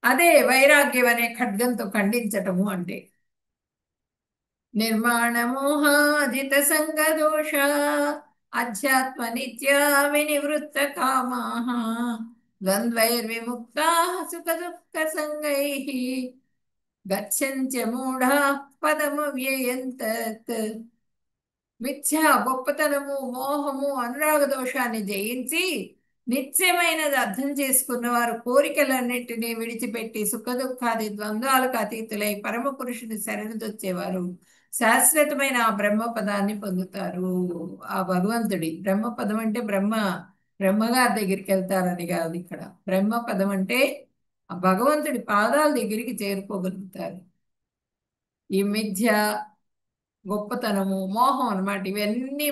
అదే వైరాగ్యం అనే ఖడ్గంతో ఖండించటము అంటే. నిర్మాణ మోహాజిత సంగ దోష, అధ్యాత్మ నిత్యా వినివృత్త కామా, ద్వంద్వైర్విముక్తా సుఖ దుఃఖ సంగై, గచ్చంత్య మూఢా పదమవ్యయం తత్. మిథ్యా గొప్పతనము, మోహము, అనురాగ దోషాన్ని జయించి నిత్యమైనది అర్థం చేసుకున్న వారు కోరికలన్నింటినీ విడిచిపెట్టి సుఖ దుఃఖాది ద్వంద్వాలకు అతీతులై పరమ పురుషుని శరణుదొచ్చేవారు శాశ్వతమైన ఆ బ్రహ్మ పదాన్ని పొందుతారు. ఆ భగవంతుడి బ్రహ్మ పదం అంటే బ్రహ్మగారి దగ్గరికి వెళ్తారని కాదు ఇక్కడ. బ్రహ్మ పదం అంటే ఆ భగవంతుడి పాదాల దగ్గరికి చేరుకోగలుగుతారు. ఈ మిథ్య, గొప్పతనము, మోహం అన్నమాట. ఇవన్నీ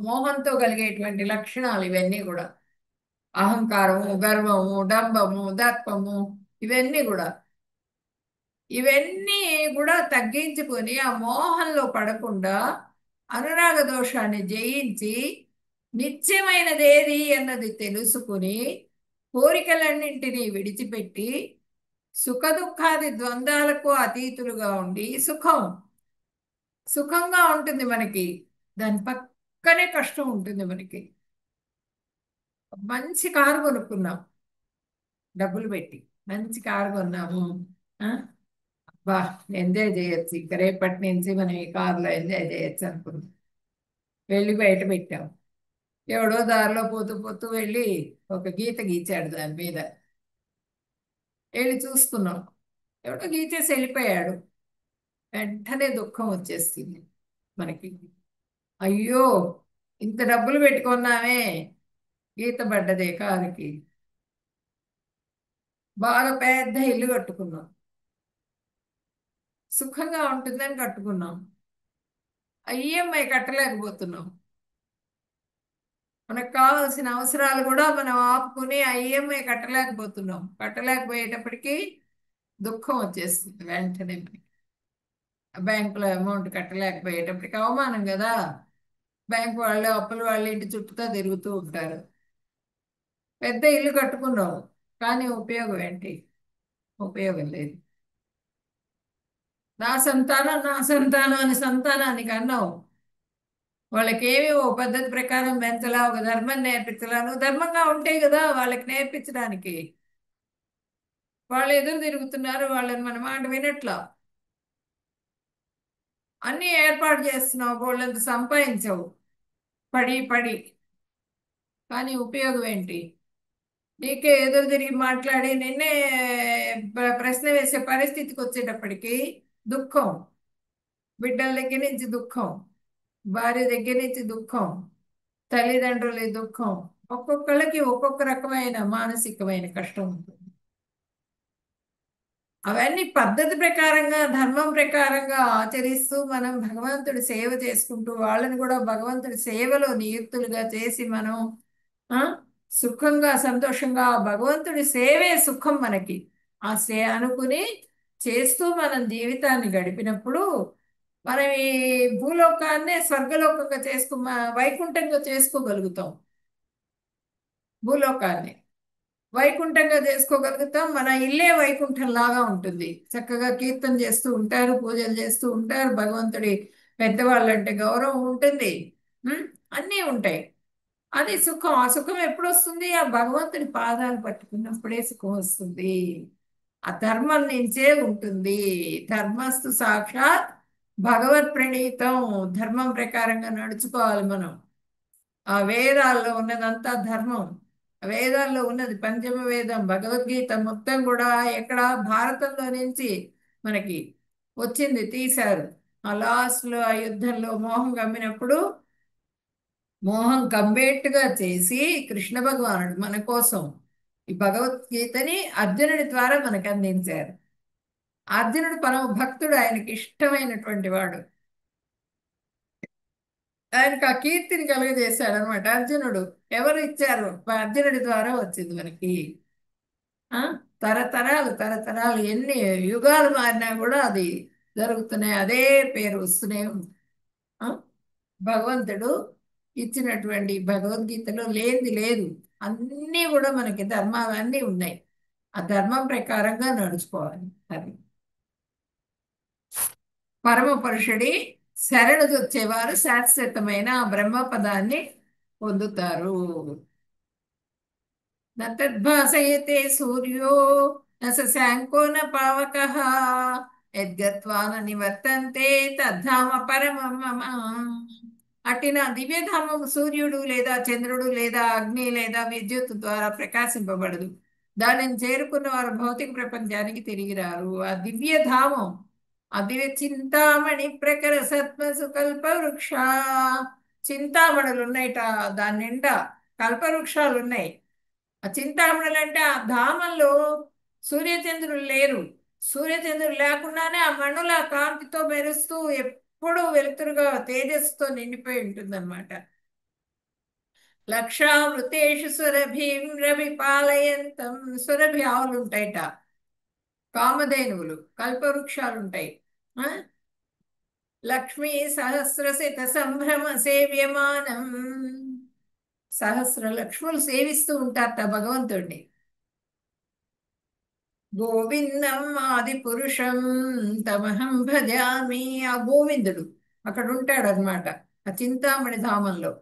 మోహంతో కలిగేటువంటి లక్షణాలు ఇవన్నీ కూడా. అహంకారము, గర్వము, డంబము, దర్పము, ఇవన్నీ కూడా ఇవన్నీ కూడా తగ్గించుకొని ఆ మోహంలో పడకుండా అనురాగ దోషాన్ని జయించి నిత్యమైనదేది అన్నది తెలుసుకుని కోరికలన్నింటినీ విడిచిపెట్టి సుఖదుఖాది ద్వంద్వాలకు అతీతులుగా ఉండి సుఖంగా ఉంటుంది మనకి. దాని పక్కనే కష్టం ఉంటుంది మనకి. మంచి కారు కొనుక్కున్నాం, డబ్బులు పెట్టి మంచి కారు కొన్నాము. ఆ? బా, ఎంజాయ్ చేయొచ్చు ఇక రేపటి నుంచి మనం ఈ కారులో ఎంజాయ్ చేయొచ్చు అనుకున్నాం. వెళ్ళి బయట పెట్టాం. ఎవడో దారిలో పోతూ పోతూ వెళ్ళి ఒక గీత గీచాడు దాని మీద. వెళ్ళి చూసుకున్నాం. ఎవడో గీచేసి వెళ్ళిపోయాడు. వెంటనే దుఃఖం వచ్చేస్తుంది మనకి. అయ్యో, ఇంత డబ్బులు పెట్టుకున్నామే, గీత పడ్డదే కారుకి. బాగా పెద్ద ఇల్లు కట్టుకున్నాం, సుఖంగా ఉంటుందని కట్టుకున్నాం. ఈఎంఐ కట్టలేకపోతున్నాం. మనకు కావాల్సిన అవసరాలు కూడా మనం ఆపుకుని ఆ ఈఎంఐ కట్టలేకపోయేటప్పటికీ దుఃఖం వచ్చేస్తుంది వెంటనే మనకి. బ్యాంకులో అమౌంట్ కట్టలేకపోయేటప్పటికి అవమానం కదా. బ్యాంక్ వాళ్ళు, అప్పుల వాళ్ళు ఇంటి చుట్టూతా తిరుగుతూ ఉంటారు. పెద్ద ఇల్లు కట్టుకున్నావు, కానీ ఉపయోగం ఏంటి? ఉపయోగం లేదు. నా సంతానం అని సంతానానికి అన్నావు. వాళ్ళకేమి ఓ పద్ధతి ప్రకారం పెంచలా, ఒక ధర్మం నేర్పించలా. నువ్వు ధర్మంగా ఉంటే కదా వాళ్ళకి నేర్పించడానికి. వాళ్ళు ఎదురు తిరుగుతున్నారు, వాళ్ళని మన మాట వినట్లా. అన్నీ ఏర్పాటు చేస్తున్నావు, వాళ్ళంత సంపాదించవు పడి పడి, కానీ ఉపయోగం ఏంటి? నీకే ఎదురు తిరిగి మాట్లాడి నిన్నే ప్రశ్న వేసే పరిస్థితికి వచ్చేటప్పటికి దుఃఖం. బిడ్డల దగ్గర నుంచి దుఃఖం, భార్య దగ్గర నుంచి దుఃఖం, తల్లిదండ్రుల దుఃఖం. ఒక్కొక్కళ్ళకి ఒక్కొక్క రకమైన మానసికమైన కష్టం ఉంటుంది. అవన్నీ పద్ధతి ప్రకారంగా, ధర్మం ప్రకారంగా ఆచరిస్తూ మనం భగవంతుడి సేవ చేసుకుంటూ వాళ్ళని కూడా భగవంతుడి సేవలో నియుక్తులుగా చేసి మనం ఆ సుఖంగా సంతోషంగా భగవంతుడి సేవే సుఖం మనకి. ఆ అనుకుని చేస్తూ మనం జీవితాన్ని గడిపినప్పుడు మనం ఈ భూలోకాన్నే స్వర్గలోకంగా వైకుంఠంగా చేసుకోగలుగుతాం. భూలోకాన్ని వైకుంఠంగా చేసుకోగలుగుతాం. మన ఇల్లే వైకుంఠం లాగా ఉంటుంది. చక్కగా కీర్తన చేస్తూ ఉంటారు, పూజలు చేస్తూ ఉంటారు. భగవంతుడి పెద్దవాళ్ళంటే గౌరవం ఉంటుంది. ఉం? అన్నీ ఉంటాయి. అది సుఖం. ఆ సుఖం ఎప్పుడు వస్తుంది? ఆ భగవంతుని పాదాలు పట్టుకున్నప్పుడే సుఖం వస్తుంది. ఆ ధర్మం నుంచే ఉంటుంది. ధర్మస్తు సాక్షాత్ భగవత్ ప్రణీతం. ధర్మం ప్రకారంగా నడుచుకోవాలి మనం. ఆ వేదాల్లో ఉన్నదంతా ధర్మం. వేదాల్లో ఉన్నది పంచమ వేదం, భగవద్గీత మొత్తం కూడా ఎక్కడ భారతంలో నుంచి మనకి వచ్చింది, తీశారు. ఆ లాస్ట్లో ఆ యుద్ధంలో మోహం కమ్మినప్పుడు మోహం కంబేట్టుగా చేసి కృష్ణ భగవానుడు మన కోసం ఈ భగవద్గీతని అర్జునుడి ద్వారా మనకు అందించారు. అర్జునుడు పరమ భక్తుడు, ఆయనకి ఇష్టమైనటువంటి వాడు. ఆయనకు ఆ కీర్తిని కలుగజేశాడు అనమాట అర్జునుడు. ఎవరు ఇచ్చారు? అర్జునుడి ద్వారా వచ్చింది మనకి. ఆ తరతరాలు తరతరాలు ఎన్ని యుగాలు మారినా కూడా అది జరుగుతున్నాయి, అదే పేరు వస్తూనే ఉంది. ఆ? భగవంతుడు ఇచ్చినటువంటి భగవద్గీతలో లేనిది లేదు. అన్నీ కూడా మనకి ధర్మాలు అన్నీ ఉన్నాయి. ఆ ధర్మం ప్రకారంగా నడుచుకోవాలి. అది పరమ పురుషుడి శరణు వచ్చేవారు శాశ్వతమైన ఆ బ్రహ్మ పదాన్ని పొందుతారు. నద్భాసయతే సూర్యో న శశాంకో న పావకః యద్గత్వా న నివర్తంతే తద్ధామ పరమం మమ. అట్టి నా దివ్యధామం సూర్యుడు లేదా చంద్రుడు లేదా అగ్ని లేదా విద్యుత్ ద్వారా ప్రకాశింపబడదు. దానిని చేరుకున్న వారు భౌతిక ప్రపంచానికి తిరిగి రారు. ఆ దివ్యధామం అది చింతామణి ప్రకర సత్మసు కల్ప వృక్ష. చింతామణులు ఉన్నాయిట, దాని నిండా కల్పవృక్షాలు ఉన్నాయి. ఆ చింతామణులు అంటే ఆ ధామంలో సూర్యచంద్రులు లేరు. సూర్యచంద్రులు లేకుండానే ఆ మణుల కాంతితో మెరుస్తూ ఎప్పుడూ వెలుతురుగా తేజస్సుతో నిండిపోయి ఉంటుందన్నమాట. లక్షావృతేషు సురభిం రవి పాలయంతం. సురభి ఆవులు ఉంటాయిట, కామధేనువులు, కల్పవృక్షాలు ఉంటాయి. ఆ? లక్ష్మీ సహస్రశత సంభ్రమ సేవ్యమానం. సహస్ర లక్ష్ములు సేవిస్తూ ఉంటారట భగవంతుడిని. గోవిందం ఆది పురుషం తమహం భజామి. ఆ గోవిందుడు అక్కడ ఉంటాడు అనమాట, ఆ చింతామణి ధామంలో.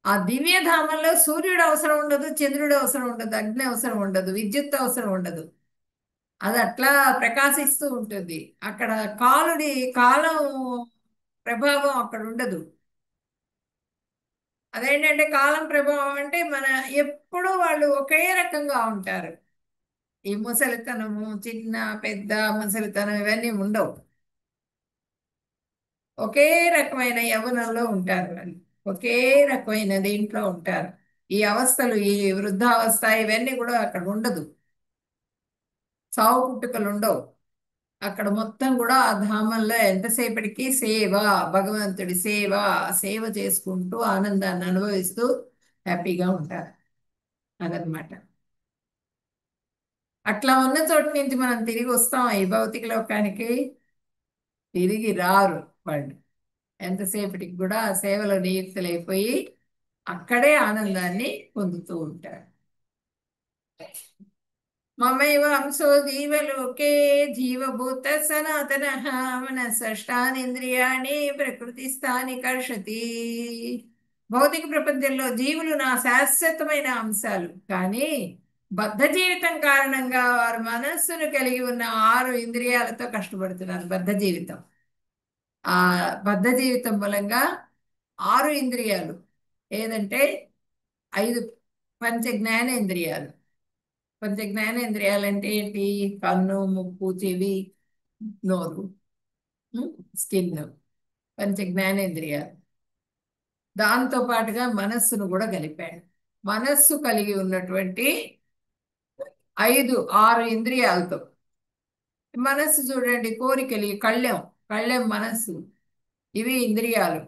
ఆ దివ్య ధామంలో సూర్యుడు అవసరం ఉండదు, చంద్రుడు అవసరం ఉండదు, అగ్ని అవసరం ఉండదు, విద్యుత్ అవసరం ఉండదు. అది అట్లా ప్రకాశిస్తూ ఉంటుంది. అక్కడ కాలుడి కాలం ప్రభావం అక్కడ ఉండదు. అదేంటంటే కాలం ప్రభావం అంటే మన ఎప్పుడూ వాళ్ళు ఒకే రకంగా ఉంటారు. ఈ ముసలితనము, చిన్న పెద్ద ముసలితనం ఇవన్నీ ఉండవు. ఒకే రకమైన యవ్వనంలో ఉంటారు వాళ్ళు. ఒకే రకమైన దీంట్లో ఉంటారు. ఈ అవస్థలు, ఈ వృద్ధావస్థ ఇవన్నీ కూడా అక్కడ ఉండదు. సావు పుట్టుకలు ఉండవు అక్కడ. మొత్తం కూడా ఆ ధామంలో ఎంతసేపటికి సేవ, భగవంతుడి సేవ, సేవ చేసుకుంటూ ఆనందాన్ని అనుభవిస్తూ హ్యాపీగా ఉంటారు. అదనమాట. అట్లా ఉన్న చోటు నుంచి మనం తిరిగి వస్తాం ఈ భౌతిక లోకానికి. తిరిగి రారు వాళ్ళు. ఎంతసేపటికి కూడా ఆ సేవలో నియుక్తులైపోయి అక్కడే ఆనందాన్ని పొందుతూ ఉంటారు. మమైవ అంశో జీవలోకే జీవభూత సనాతన మనసష్టానింద్రియాణి ప్రకృతిస్థాని కర్షతి. భౌతిక ప్రపంచంలో జీవులు నా శాశ్వతమైన అంశాలు, కానీ బద్ధ జీవితం కారణంగా వారు మనస్సును కలిగి ఉన్న 6 ఇంద్రియాలతో కష్టపడుతున్నారు. బద్ధ జీవితం, ఆ బద్ధ జీవితం మూలంగా 6 ఇంద్రియాలు ఏదంటే 5 పంచ జ్ఞానేంద్రియాలు. పంచ జ్ఞానేంద్రియాలు అంటే ఏంటి? కన్ను, ముక్కు, చెవి, నోరు, స్కిన్, పంచ జ్ఞానేంద్రియాలు. దాంతో పాటుగా మనస్సును కూడా కలిపాడు. మనస్సు కలిగి ఉన్నటువంటి 6 ఇంద్రియాలతో. మనస్సు చూడండి, కోరికలు, కళ్ళెం, కళ్ళెం మనస్సు, ఇవి ఇంద్రియాలు.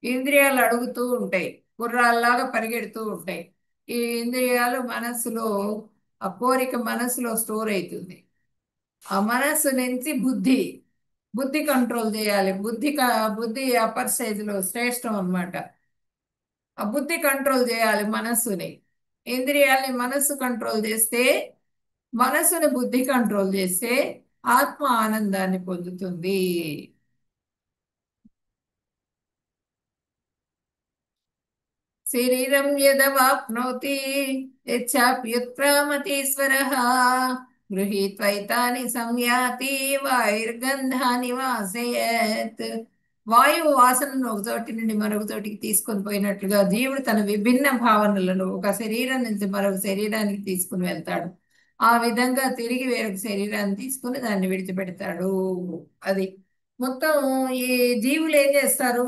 ఇంద్రియాలు అడుగుతూ ఉంటాయి, గుర్రాల్లాగా పరిగెడుతూ ఉంటాయి. ఈ ఇంద్రియాలు మనస్సులో, ఆ కోరిక మనస్సులో స్టోర్ అవుతుంది. ఆ మనస్సు నుంచి బుద్ధి, బుద్ధి కంట్రోల్ చేయాలి. బుద్ధి అప్పర్ సైజులో శ్రేష్టం అన్నమాట. ఆ బుద్ధి కంట్రోల్ చేయాలి మనస్సుని. ఇంద్రియాల్ని మనస్సు కంట్రోల్ చేస్తే, మనస్సుని బుద్ధి కంట్రోల్ చేస్తే ఆత్మ ఆనందాన్ని పొందుతుంది. శరీరం యదవాప్నోతి యచ్చాప్యుత్క్రామతీశ్వరః గృహీత్వైతాని సంయాతి వాయుర్గంధాని వాసయత్. వాయువు వాసనను ఒక చోటి నుండి మరొక చోటికి తీసుకొని పోయినట్లుగా జీవుడు తన విభిన్న భావనలను ఒక శరీరం నుంచి మరొక శరీరానికి తీసుకుని వెళ్తాడు. ఆ విధంగా తిరిగి వేరొక శరీరాన్ని తీసుకుని దాన్ని విడిచిపెడతాడు. అది మొత్తం. ఈ జీవులు ఏం చేస్తారు?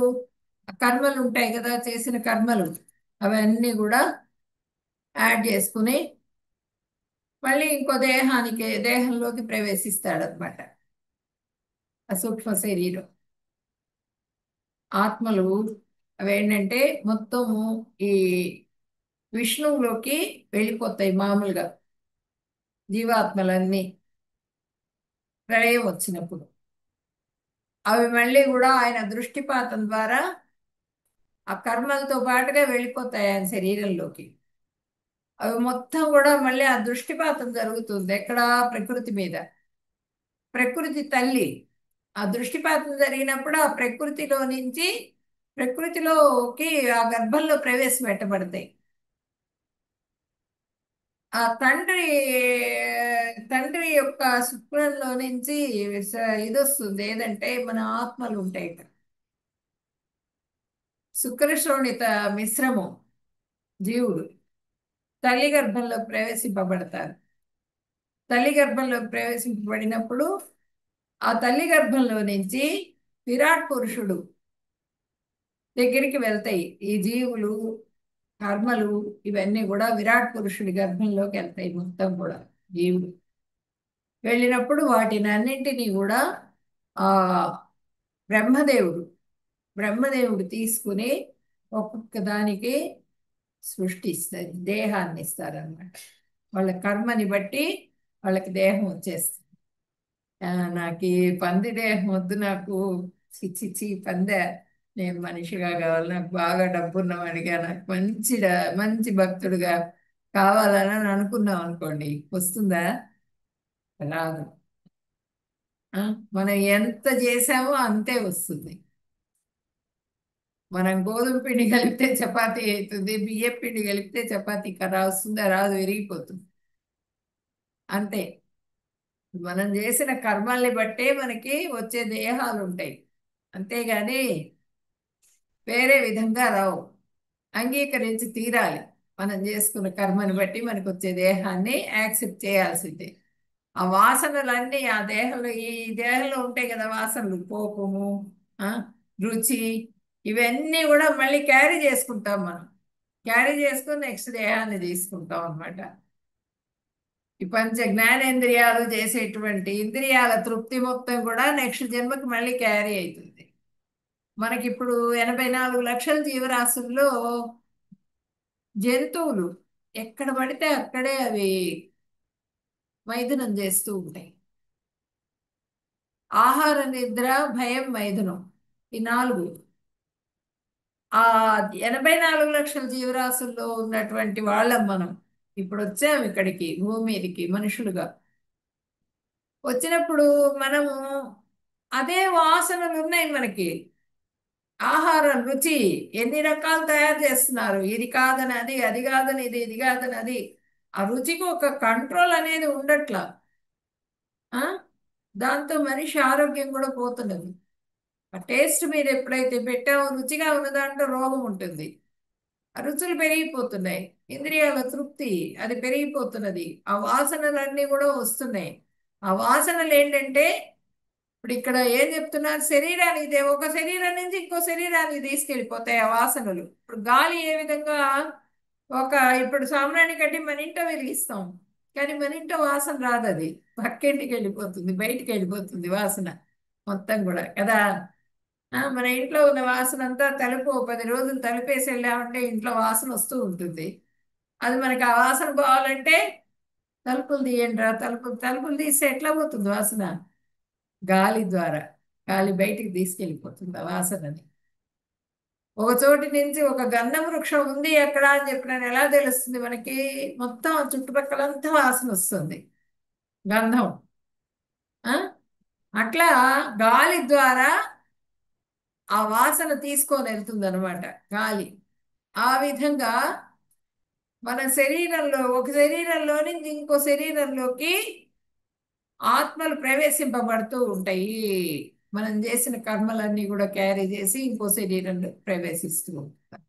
కర్మలు ఉంటాయి కదా, చేసిన కర్మలు అవన్నీ కూడా యాడ్ చేసుకుని మళ్ళీ ఇంకో దేహంలోకి ప్రవేశిస్తాడు అనమాట. ఆ సూక్ష్మ శరీరం, ఆత్మలు అవేంటంటే మొత్తము ఈ విష్ణువులోకి వెళ్ళిపోతాయి. మామూలుగా జీవాత్మలన్నీ ప్రళయం వచ్చినప్పుడు అవి మళ్ళీ కూడా ఆయన దృష్టిపాతం ద్వారా ఆ కర్మలతో పాటుగా వెళ్ళిపోతాయి ఆయన శరీరంలోకి. అవి మొత్తం కూడా మళ్ళీ ఆ దృష్టిపాతం జరుగుతుంది ఎక్కడ? ప్రకృతి మీద. ప్రకృతి తల్లి ఆ దృష్టిపాతం జరిగినప్పుడు ఆ ప్రకృతిలో నుంచి, ప్రకృతిలోకి ఆ గర్భంలో ప్రవేశపెట్టబడతాయి. ఆ తండ్రి యొక్క శుక్రంలో నుంచి ఇది వస్తుంది, ఏదంటే మన ఆత్మలు ఉంటాయి ఇక్కడ. శుక్రశ్రోణిత మిశ్రమం జీవుడు తల్లి గర్భంలో ప్రవేశింపబడతారు. తల్లి గర్భంలో ప్రవేశింపబడినప్పుడు ఆ తల్లి గర్భంలో నుంచి విరాట్ పురుషుడు దగ్గరికి వెళ్తాయి. ఈ జీవులు, కర్మలు ఇవన్నీ కూడా విరాట్ పురుషుడి గర్భంలోకి వెళ్తాయి మొత్తం కూడా. జీవులు వెళ్ళినప్పుడు వాటిని అన్నింటినీ కూడా ఆ బ్రహ్మదేవుడు బ్రహ్మదేవుడు తీసుకుని ఒక్కొక్క దానికి సృష్టిస్తారు, దేహాన్ని ఇస్తారనమాట. వాళ్ళ కర్మని బట్టి వాళ్ళకి దేహం వచ్చేస్తుంది. నాకు ఈ పంది దేహం వద్దు, నాకు చిచ్చి పందే, నేను మనిషిగా కావాలి, నాకు బాగా డబ్బున్నవాడిగా, నాకు మంచి భక్తుడిగా కావాలని అనుకున్నాం అనుకోండి, వస్తుందా? రాదు. మనం ఎంత చేసామో అంతే వస్తుంది. మనం గోధుమ పిండి కలిపితే చపాతీ అవుతుంది, బియ్యం పిండి కలిపితే చపాతీ కర్ర వస్తుందా? రాదు, విరిగిపోతుంది. అంతే. మనం చేసిన కర్మల్ని బట్టే మనకి వచ్చే దేహాలు ఉంటాయి, అంతేగాని వేరే విధంగా రావు. అంగీకరించి తీరాలి. మనం చేసుకున్న కర్మని బట్టి మనకు వచ్చే దేహాన్ని యాక్సెప్ట్ చేయాల్సిందే. ఆ వాసనలన్నీ ఆ దేహంలో, ఈ దేహంలో ఉంటాయి కదా వాసనలు, కోపము, ఆ, రుచి, ఇవన్నీ కూడా మళ్ళీ క్యారీ చేసుకుంటాం మనం. క్యారీ చేసుకుని నెక్స్ట్ దేహాన్ని తీసుకుంటాం అన్నమాట. ఈ పంచ జ్ఞానేంద్రియాలు చేసేటువంటి ఇంద్రియాల తృప్తి మొత్తం కూడా నెక్స్ట్ జన్మకి మళ్ళీ క్యారీ అవుతుంది. మనకిప్పుడు 84 లక్షల జీవరాశుల్లో జంతువులు ఎక్కడ పడితే అక్కడే అవి మైథునం చేస్తూ ఉంటాయి. ఆహార, నిద్ర, భయం, మైథునం, ఈ నాలుగు. ఆ 84 లక్షల జీవరాశుల్లో ఉన్నటువంటి వాళ్ళం మనం. ఇప్పుడు వచ్చాము ఇక్కడికి, భూమి మీదకి మనుషులుగా వచ్చినప్పుడు మనము అదే వాసనలు ఉన్నాయి మనకి. ఆహారం, రుచి ఎన్ని రకాలు తయారు చేస్తున్నారు, ఇది కాదని అది, అది కాదని ఇది, ఇది కాదని అది. ఆ రుచికి ఒక కంట్రోల్ అనేది ఉండట్లా. ఆ దాంతో మనిషి ఆరోగ్యం కూడా పోతున్నది. ఆ టేస్ట్ మీరు ఎప్పుడైతే పెట్టామో, రుచిగా ఉన్న దాంట్లో రోగం ఉంటుంది. ఆ రుచులు పెరిగిపోతున్నాయి, ఇంద్రియాల తృప్తి అది పెరిగిపోతున్నది, ఆ వాసనలన్నీ కూడా వస్తున్నాయి. ఆ వాసనలు ఏంటంటే, ఇప్పుడు ఇక్కడ ఏం చెప్తున్నారు, శరీరాన్ని, ఇదే ఒక శరీరం నుంచి ఇంకో శరీరానికి తీసుకెళ్ళిపోతాయి ఆ వాసనలు. ఇప్పుడు గాలి ఏ విధంగా, ఒక ఇప్పుడు సామ్రాణి కట్టి మన ఇంట్లో వెలిగిస్తాం, కానీ మన ఇంట్లో వాసన రాదు, అది పక్కింటికి వెళ్ళిపోతుంది, బయటికి వెళ్ళిపోతుంది వాసన మొత్తం కూడా కదా. మన ఇంట్లో ఉన్న వాసన అంతా తలుపు 10 రోజులు తలుపేసి వెళ్ళామంటే ఇంట్లో వాసన వస్తూ ఉంటుంది. అది మనకి ఆ వాసన పోవాలంటే తలుపులు తీయండి రా, తలుపులు తీస్తే ఎట్లా పోతుంది వాసన? గాలి ద్వారా, గాలి బయటికి తీసుకెళ్ళిపోతుంది ఆ వాసనని. ఒక చోటి నుంచి ఒక గంధం వృక్షం ఉంది ఎక్కడ అని చెప్పిన ఎలా తెలుస్తుంది మనకి? మొత్తం ఆ చుట్టుపక్కలంతా వాసన వస్తుంది, గంధం. ఆ? అట్లా గాలి ద్వారా ఆ వాసన తీసుకొని వెళ్తుంది అనమాట గాలి. ఆ విధంగా మన శరీరంలో, ఒక శరీరంలో నుంచి ఇంకో శరీరంలోకి ఆత్మలు ప్రవేశింపబడుతూ ఉంటాయి. మనం చేసిన కర్మలన్నీ కూడా క్యారీ చేసి ఇంకో శరీరంలో ప్రవేశిస్తూ ఉంటాయి.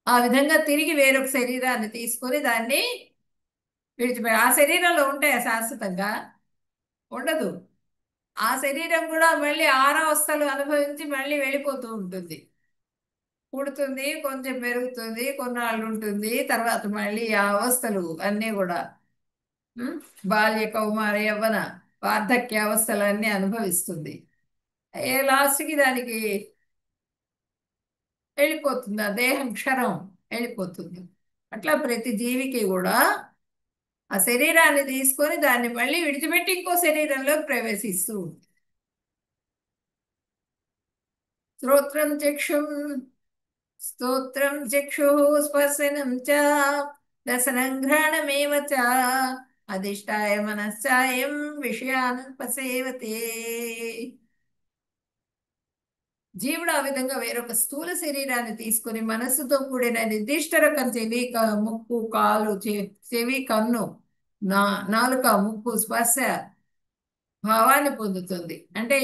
ఆ విధంగా తిరిగి వేరొక శరీరాన్ని తీసుకొని దాన్ని విడిచిపోయి, ఆ శరీరంలో ఉంటాయా శాశ్వతంగా? ఉండదు. ఆ శరీరం కూడా మళ్ళీ ఆరవస్థలు అనుభవించి మళ్ళీ వెళ్ళిపోతూ ఉంటుంది. పుడుతుంది, కొంచెం పెరుగుతుంది, కొన్నాళ్ళు ఉంటుంది, తర్వాత మళ్ళీ ఆ అవస్థలు అన్నీ కూడా, బాల్య, కౌమార, యవ్వన, వార్ధక్య అవస్థలన్నీ అనుభవిస్తుంది. లాస్ట్కి దానికి వెళ్ళిపోతుంది, ఆ దేహం క్షరం వెళ్ళిపోతుంది. అట్లా ప్రతి జీవికి కూడా ఆ శరీరాన్ని తీసుకొని దాన్ని మళ్ళీ విడిచిపెట్టి ఇంకో శరీరంలో ప్రవేశిస్తూ ఉంటుంది. శ్రోత్రం చక్షుం స్తోత్రం చక్షుః స్పర్శనం చ రసనం ఘ్రాణమేవ చ అధిష్టాయ మనశ్చాయం విషయాన్ పసేవతే. జీవుడు ఆ విధంగా వేరొక స్థూల శరీరాన్ని తీసుకొని మనస్సుతో కూడిన నిర్దిష్ట రకం చెవి, ముక్కు, కాలు, చెవి, కన్ను, నాలుక, ముక్కు, స్పర్శ భావాన్ని పొందుతుంది. అంటే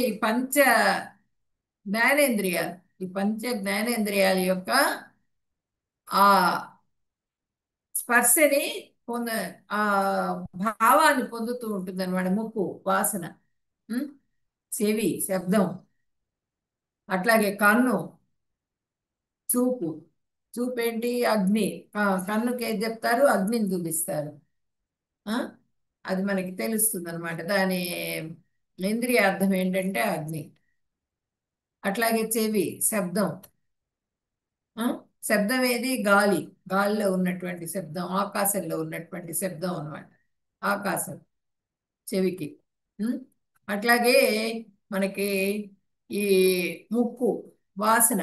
జ్ఞానేంద్రియాలు ఈ పంచ జ్ఞానేంద్రియాల యొక్క ఆ స్పర్శని పొంద ఆ భావాన్ని పొందుతూ ఉంటుంది అనమాట. ముక్కు వాసన, ఉం? చెవి శబ్దం, అట్లాగే కన్ను చూపు. చూపు ఏంటి? అగ్ని. కన్నుకి ఏది చెప్తారు? అగ్నిని చూపిస్తారు. ఆ అది మనకి తెలుస్తుంది అనమాట. దాని ఇంద్రియ అర్థం ఏంటంటే అగ్ని. అట్లాగే చెవి శబ్దం. ఆ శబ్దం ఏది? గాలి. గాలిలో ఉన్నటువంటి శబ్దం, ఆకాశంలో ఉన్నటువంటి శబ్దం అన్నమాట. ఆకాశం చెవికి. ఉం? అట్లాగే మనకి ఈ ముక్కు వాసన.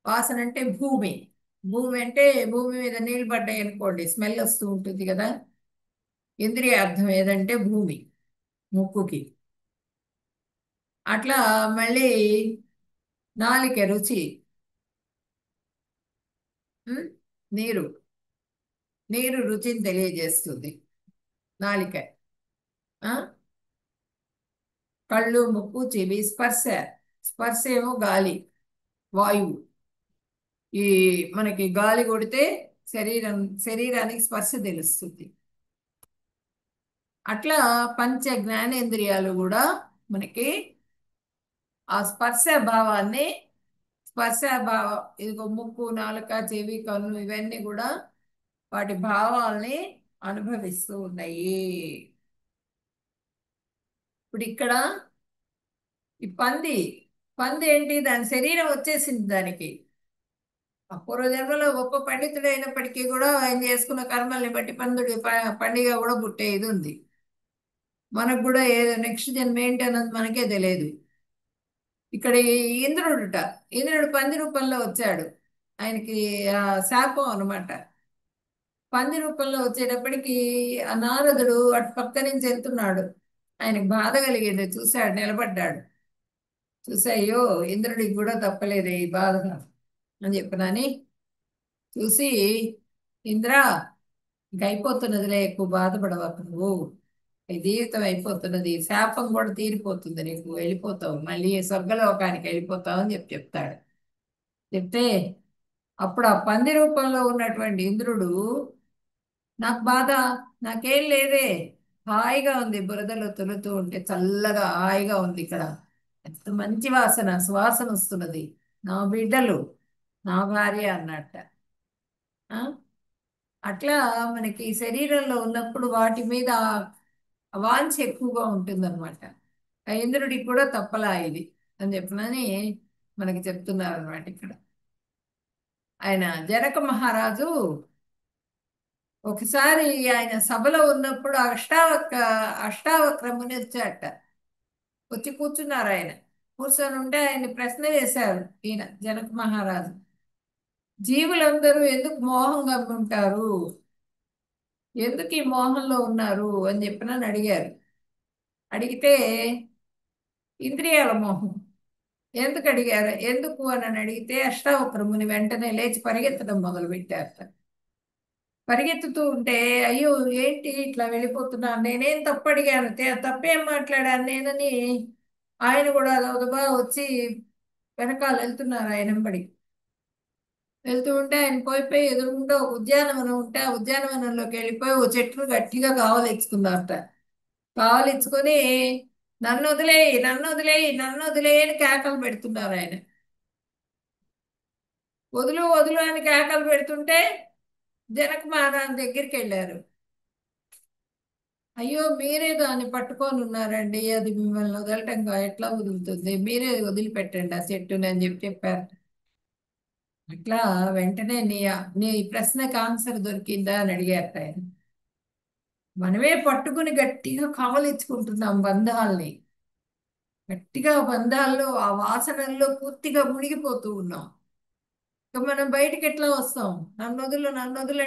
వాసన అంటే భూమి. భూమి అంటే భూమి మీద నీళ్ళు పడ్డాయి అనుకోండి, స్మెల్ వస్తూ ఉంటుంది కదా. ఇంద్రియ అర్థం ఏదంటే భూమి ముక్కుకి. అట్లా మళ్ళీ నాలిక రుచి. ఉం? నీరు. నీరు రుచిని తెలియజేస్తుంది నాలిక. ఆ కళ్ళు ముక్కు చెవి స్పర్శ. స్పర్శ ఏమో గాలి వాయువు. ఈ మనకి గాలి కొడితే శరీరానికి స్పర్శ తెలుస్తుంది. అట్లా పంచ జ్ఞానేంద్రియాలు కూడా మనకి ఆ స్పర్శ భావాన్ని, స్పర్శ భావం, ఇదిగో ముక్కు నాలుక చెవి కన్ను ఇవన్నీ కూడా వాటి భావాల్ని అనుభవిస్తూ ఉన్నాయి. ఇప్పుడు ఇక్కడ ఈ పంది. పంది ఏంటి? దాని శరీరం వచ్చేసింది దానికి. ఆ పూర్వజన్మలో గొప్ప పండితుడు అయినప్పటికీ కూడా ఆయన చేసుకున్న కర్మల్ని బట్టి పండిగా కూడా పుట్టే ఇది ఉంది. మనకు కూడా ఏదో నెక్స్ట్ జన్మ ఏంటి అన్నది మనకే తెలియదు. ఇక్కడ ఈ ఇంద్రుడుట. ఇంద్రుడు పంది రూపంలో వచ్చాడు. ఆయనకి ఆ శాపం అనమాట. పంది రూపంలో వచ్చేటప్పటికి ఆ నారదుడు అటు పక్క నుంచి వెళ్తున్నాడు. ఆయనకు బాధ కలిగింది, చూశాడు, నిలబడ్డాడు. చూసి అయ్యో ఇంద్రుడికి కూడా తప్పలేదు ఈ బాధ అని చెప్పనని చూసి, ఇంద్ర ఇంక అయిపోతున్నదిలే, ఎక్కువ బాధపడవకు నువ్వు, ఈ జీవితం అయిపోతున్నది, శాపం కూడా తీరిపోతుంది, నీకు వెళ్ళిపోతావు, మళ్ళీ స్వర్గలోకానికి వెళ్ళిపోతావు అని చెప్తాడు. చెప్తే అప్పుడు ఆ పంది రూపంలో ఉన్నటువంటి ఇంద్రుడు, నాకు బాధ, నాకేం లేదే, హాయిగా ఉంది, బురదలో తొలుతూ ఉంటే చల్లగా హాయిగా ఉంది ఇక్కడ, ఎంత మంచి వాసన సువాసన వస్తున్నది, నా బిడ్డలు, నా భార్య అన్నట్ట. ఆ? అట్లా మనకి శరీరంలో ఉన్నప్పుడు వాటి మీద వాంఛ ఎక్కువగా ఉంటుందన్నమాట. ఆ ఇంద్రుడికి కూడా తప్పలా ఇది అని చెప్పనని మనకి చెప్తున్నారు అనమాట ఇక్కడ. ఆయన జనక మహారాజు ఒకసారి ఆయన సభలో ఉన్నప్పుడు అష్టావక్ర ముని వచ్చాట. వచ్చి కూర్చున్నారు ఆయన. కూర్చొని ఉంటే ఆయన ప్రశ్న చేశారు ఈయన జనక మహారాజు. జీవులందరూ ఎందుకు మోహంగా ఉంటారు, ఎందుకు ఈ మోహంలో ఉన్నారు అని చెప్పినని అడిగారు. అడిగితే ఇంద్రియాల మోహం. ఎందుకు అడిగారు, ఎందుకు అని అడిగితే అష్టావక్ర ముని వెంటనే లేచి పరిగెత్తడం మొదలు పెట్టారు. పరిగెత్తుతూ ఉంటే అయ్యో ఏంటి ఇట్లా వెళ్ళిపోతున్నాను, నేనేం తప్పు అడిగాను, తప్పేం మాట్లాడాను నేనని ఆయన కూడా దబదబా వచ్చి వెనకాల వెళ్తున్నారు ఆయన వెంబడి. వెళ్తూ ఉంటే ఆయన పోయిపోయి ఎదురుకుంటే ఒక ఉద్యానవనం ఉంటే ఆ ఉద్యానవనంలోకి వెళ్ళిపోయి ఓ చెట్టును గట్టిగా కావలిచ్చుకున్నారట. కావలిచ్చుకొని నన్ను వదిలేయి, నన్ను వదిలేయి, నన్ను వదిలేయి అని కేకలు పెడుతున్నారు ఆయన. వదులు వదులు అని కేకలు పెడుతుంటే జనక మహారాజు దగ్గరికి వెళ్ళారు. అయ్యో మీరే దాన్ని పట్టుకొని ఉన్నారండి, అది మిమ్మల్ని వదలటంగా ఎట్లా వదులుతుంది, మీరే వదిలిపెట్టండి ఆ చెట్టుని అని చెప్పారు. అట్లా వెంటనే నీ ప్రశ్నకు ఆన్సర్ దొరికిందా అని అడిగారు ఆయన. మనమే పట్టుకుని గట్టిగా కావలించుకుంటున్నాం బంధాల్ని. గట్టిగా బంధాల్లో ఆ వాసనల్లో పూర్తిగా మునిగిపోతూ ఉన్నాం. ఇక మనం బయటికి ఎట్లా వస్తాం? నన్ను వదులు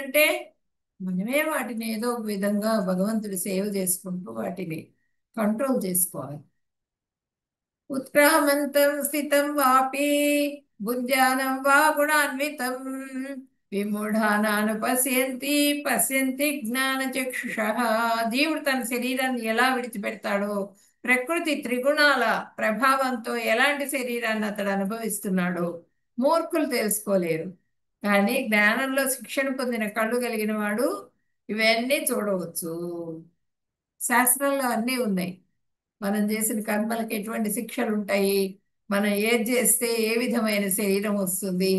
అంటే మనమే వాటిని ఏదో ఒక విధంగా భగవంతుడి సేవ చేసుకుంటూ వాటిని కంట్రోల్ చేసుకోవాలి. ఉత్క్రామంతం స్థితం వాపి భుంజానం వా గుణాన్వితం విమూఢానాను పశ్యంతి పశ్యంతి జ్ఞానచక్షుషః. జీవుడు తన శరీరాన్ని ఎలా విడిచిపెడతాడో, ప్రకృతి త్రిగుణాల ప్రభావంతో ఎలాంటి శరీరాన్ని అతడు అనుభవిస్తున్నాడో మూర్ఖులు తెలుసుకోలేరు. కానీ జ్ఞానంలో శిక్షణ పొందిన కళ్ళు కలిగిన వాడు ఇవన్నీ చూడవచ్చు. శాస్త్రంలో అన్నీ ఉన్నాయి. మనం చేసిన కర్మలకి ఎటువంటి శిక్షలు ఉంటాయి, మనం ఏది చేస్తే ఏ విధమైన శరీరం వస్తుంది,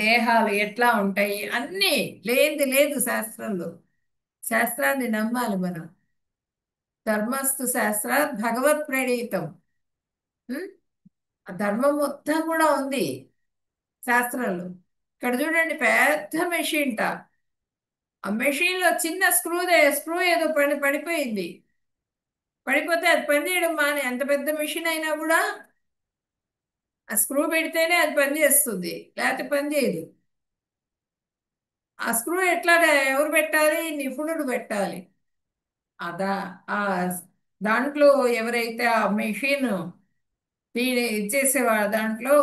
దేహాలు ఎట్లా ఉంటాయి, అన్నీ లేనిది లేదు శాస్త్రంలో. శాస్త్రాన్ని నమ్మాలి మనం. ధర్మస్తు శాస్త్రాత్ భగవత్ ప్రణీతం. ఉం? ఆ ధర్మం మొత్తం కూడా ఉంది శాస్త్రంలో. ఇక్కడ చూడండి, పెద్ద మెషిన్ టా. ఆ మెషిన్ లో చిన్న స్క్రూ ఏదో పడిపోయింది. పడిపోతే అది పనిచేయడం మానే, ఎంత పెద్ద మెషిన్ అయినా కూడా ఆ స్క్రూ పెడితేనే అది పనిచేస్తుంది, లేకపోతే పనిచేయదు. ఆ స్క్రూ ఎట్లాగా ఎవరు పెట్టాలి? నిపుణుడు పెట్టాలి. అదా ఆ దాంట్లో ఎవరైతే ఆ మెషిన్ దీని ఇచ్చేసేవా దాంట్లో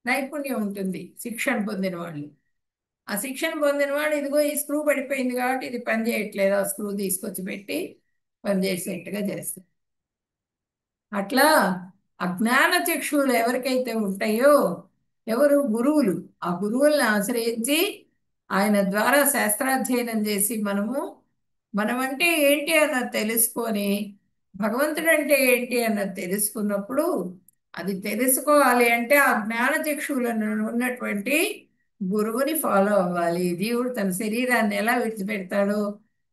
నైపుణ్యం ఉంటుంది, శిక్షణ పొందిన వాళ్ళు. ఆ శిక్షణ పొందిన వాడు ఇదిగో ఈ స్క్రూ పడిపోయింది కాబట్టి ఇది పని చేయట్లేదు, ఆ స్క్రూ తీసుకొచ్చి పెట్టి పని చేసేట్టుగా చేస్తారు. అట్లా అజ్ఞాన చక్షువులు ఎవరికైతే ఉంటాయో, ఎవరు గురువులు, ఆ గురువుల్ని ఆశ్రయించి ఆయన ద్వారా శాస్త్రాధ్యయనం చేసి మనమంటే ఏంటి అన్నది తెలుసుకొని, భగవంతుడు అంటే ఏంటి అన్నది తెలుసుకున్నప్పుడు, అది తెలుసుకోవాలి అంటే ఆ జ్ఞాన చక్షువులను ఉన్నటువంటి గురువుని ఫాలో అవ్వాలి. జీవుడు తన శరీరాన్ని ఎలా విడిచిపెడతాడో,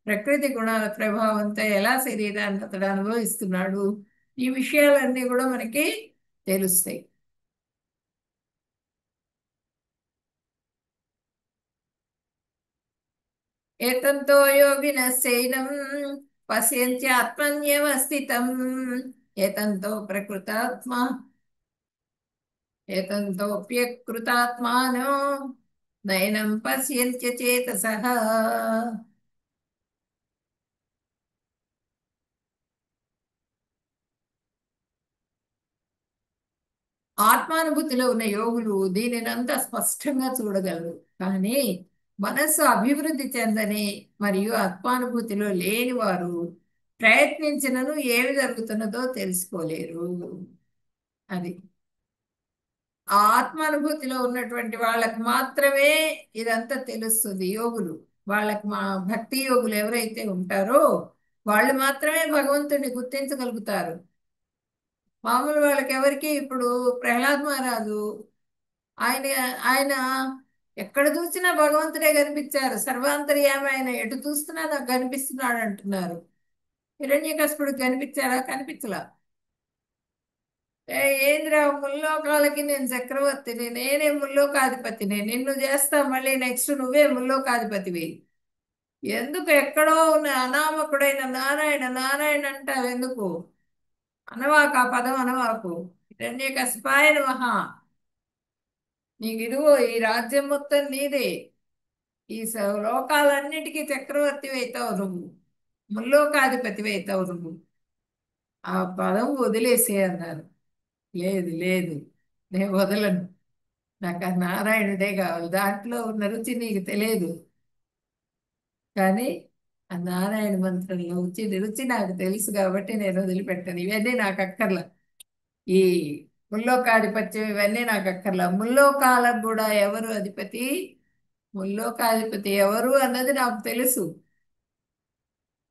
ప్రకృతి గుణాల ప్రభావంతో ఎలా శరీరాన్ని అతడు అనుభవిస్తున్నాడు, ఈ విషయాలన్నీ కూడా మనకి తెలుస్తాయి. ఏతంతో యోగినశ్చైనం పశ్యంత్య ఆత్మన్యవస్థితం. ఏతంతో ప్రకృతాత్మ ఏతంతోప్యకృతాత్మానో నయనం పశ్యంత్య చేతసః. ఆత్మానుభూతిలో ఉన్న యోగులు దీనినంతా స్పష్టంగా చూడగలరు. కానీ మనస్సు అభివృద్ధి చెందని మరియు ఆత్మానుభూతిలో లేని వారు ప్రయత్నించినను ఏమి జరుగుతున్నదో తెలుసుకోలేరు. అది ఆ ఆత్మానుభూతిలో ఉన్నటువంటి వాళ్ళకి మాత్రమే ఇదంతా తెలుస్తుంది. యోగులు, వాళ్ళకి మా భక్తి యోగులు ఎవరైతే ఉంటారో వాళ్ళు మాత్రమే భగవంతుడిని గుర్తించగలుగుతారు. మామూలు వాళ్ళకి ఎవరికి, ఇప్పుడు ప్రహ్లాద్ మహారాజు, ఆయన ఆయన ఎక్కడ చూసినా భగవంతుడే కనిపించారు. సర్వాంతర్యామి ఆయన, ఎటు చూస్తున్నా నాకు కనిపిస్తున్నాడు అంటున్నారు. హిరణ్యకశిపుడికి కనిపించారా? కనిపించలా. ఏంద్రా, ముల్లోకాలకి నేను చక్రవర్తిని, నేనే ముల్లోకాధిపతిని, నిన్ను చేస్తా మళ్ళీ నెక్స్ట్ నువ్వే ముల్లోకాధిపతివి, ఎందుకు ఎక్కడో ఉన్న అనామకుడైన నారాయణ నారాయణ అంటావు ఎందుకు? అనవాకు, ఆ పదం అనవాకు. హిరణ్యకశిపాయ నమః. నీకు ఇదిగో ఈ రాజ్యం మొత్తం నీదే, ఈ లోకాలన్నిటికీ చక్రవర్తి అవుతావు నువ్వు, ముల్లోకాధిపతి అవుతావు నువ్వు. ఆ పదం వదిలేసే అన్నారు. లేదు లేదు, నేను వదలను, నాకు ఆ నారాయణుడే కావాలి, దాంట్లో ఉన్న రుచి నీకు తెలియదు. కానీ ఆ నారాయణ మంత్రంలో రుచి రుచి నాకు తెలుసు కాబట్టి నేను వదిలిపెట్టాను. ఇవన్నీ నాకు అక్కర్లా, ఈ ముల్లోకాధిపత్యం ఇవన్నీ నాకు అక్కర్లా. ముల్లోకాలకు కూడా ఎవరు అధిపతి, ముల్లోకాధిపతి ఎవరు అన్నది నాకు తెలుసు.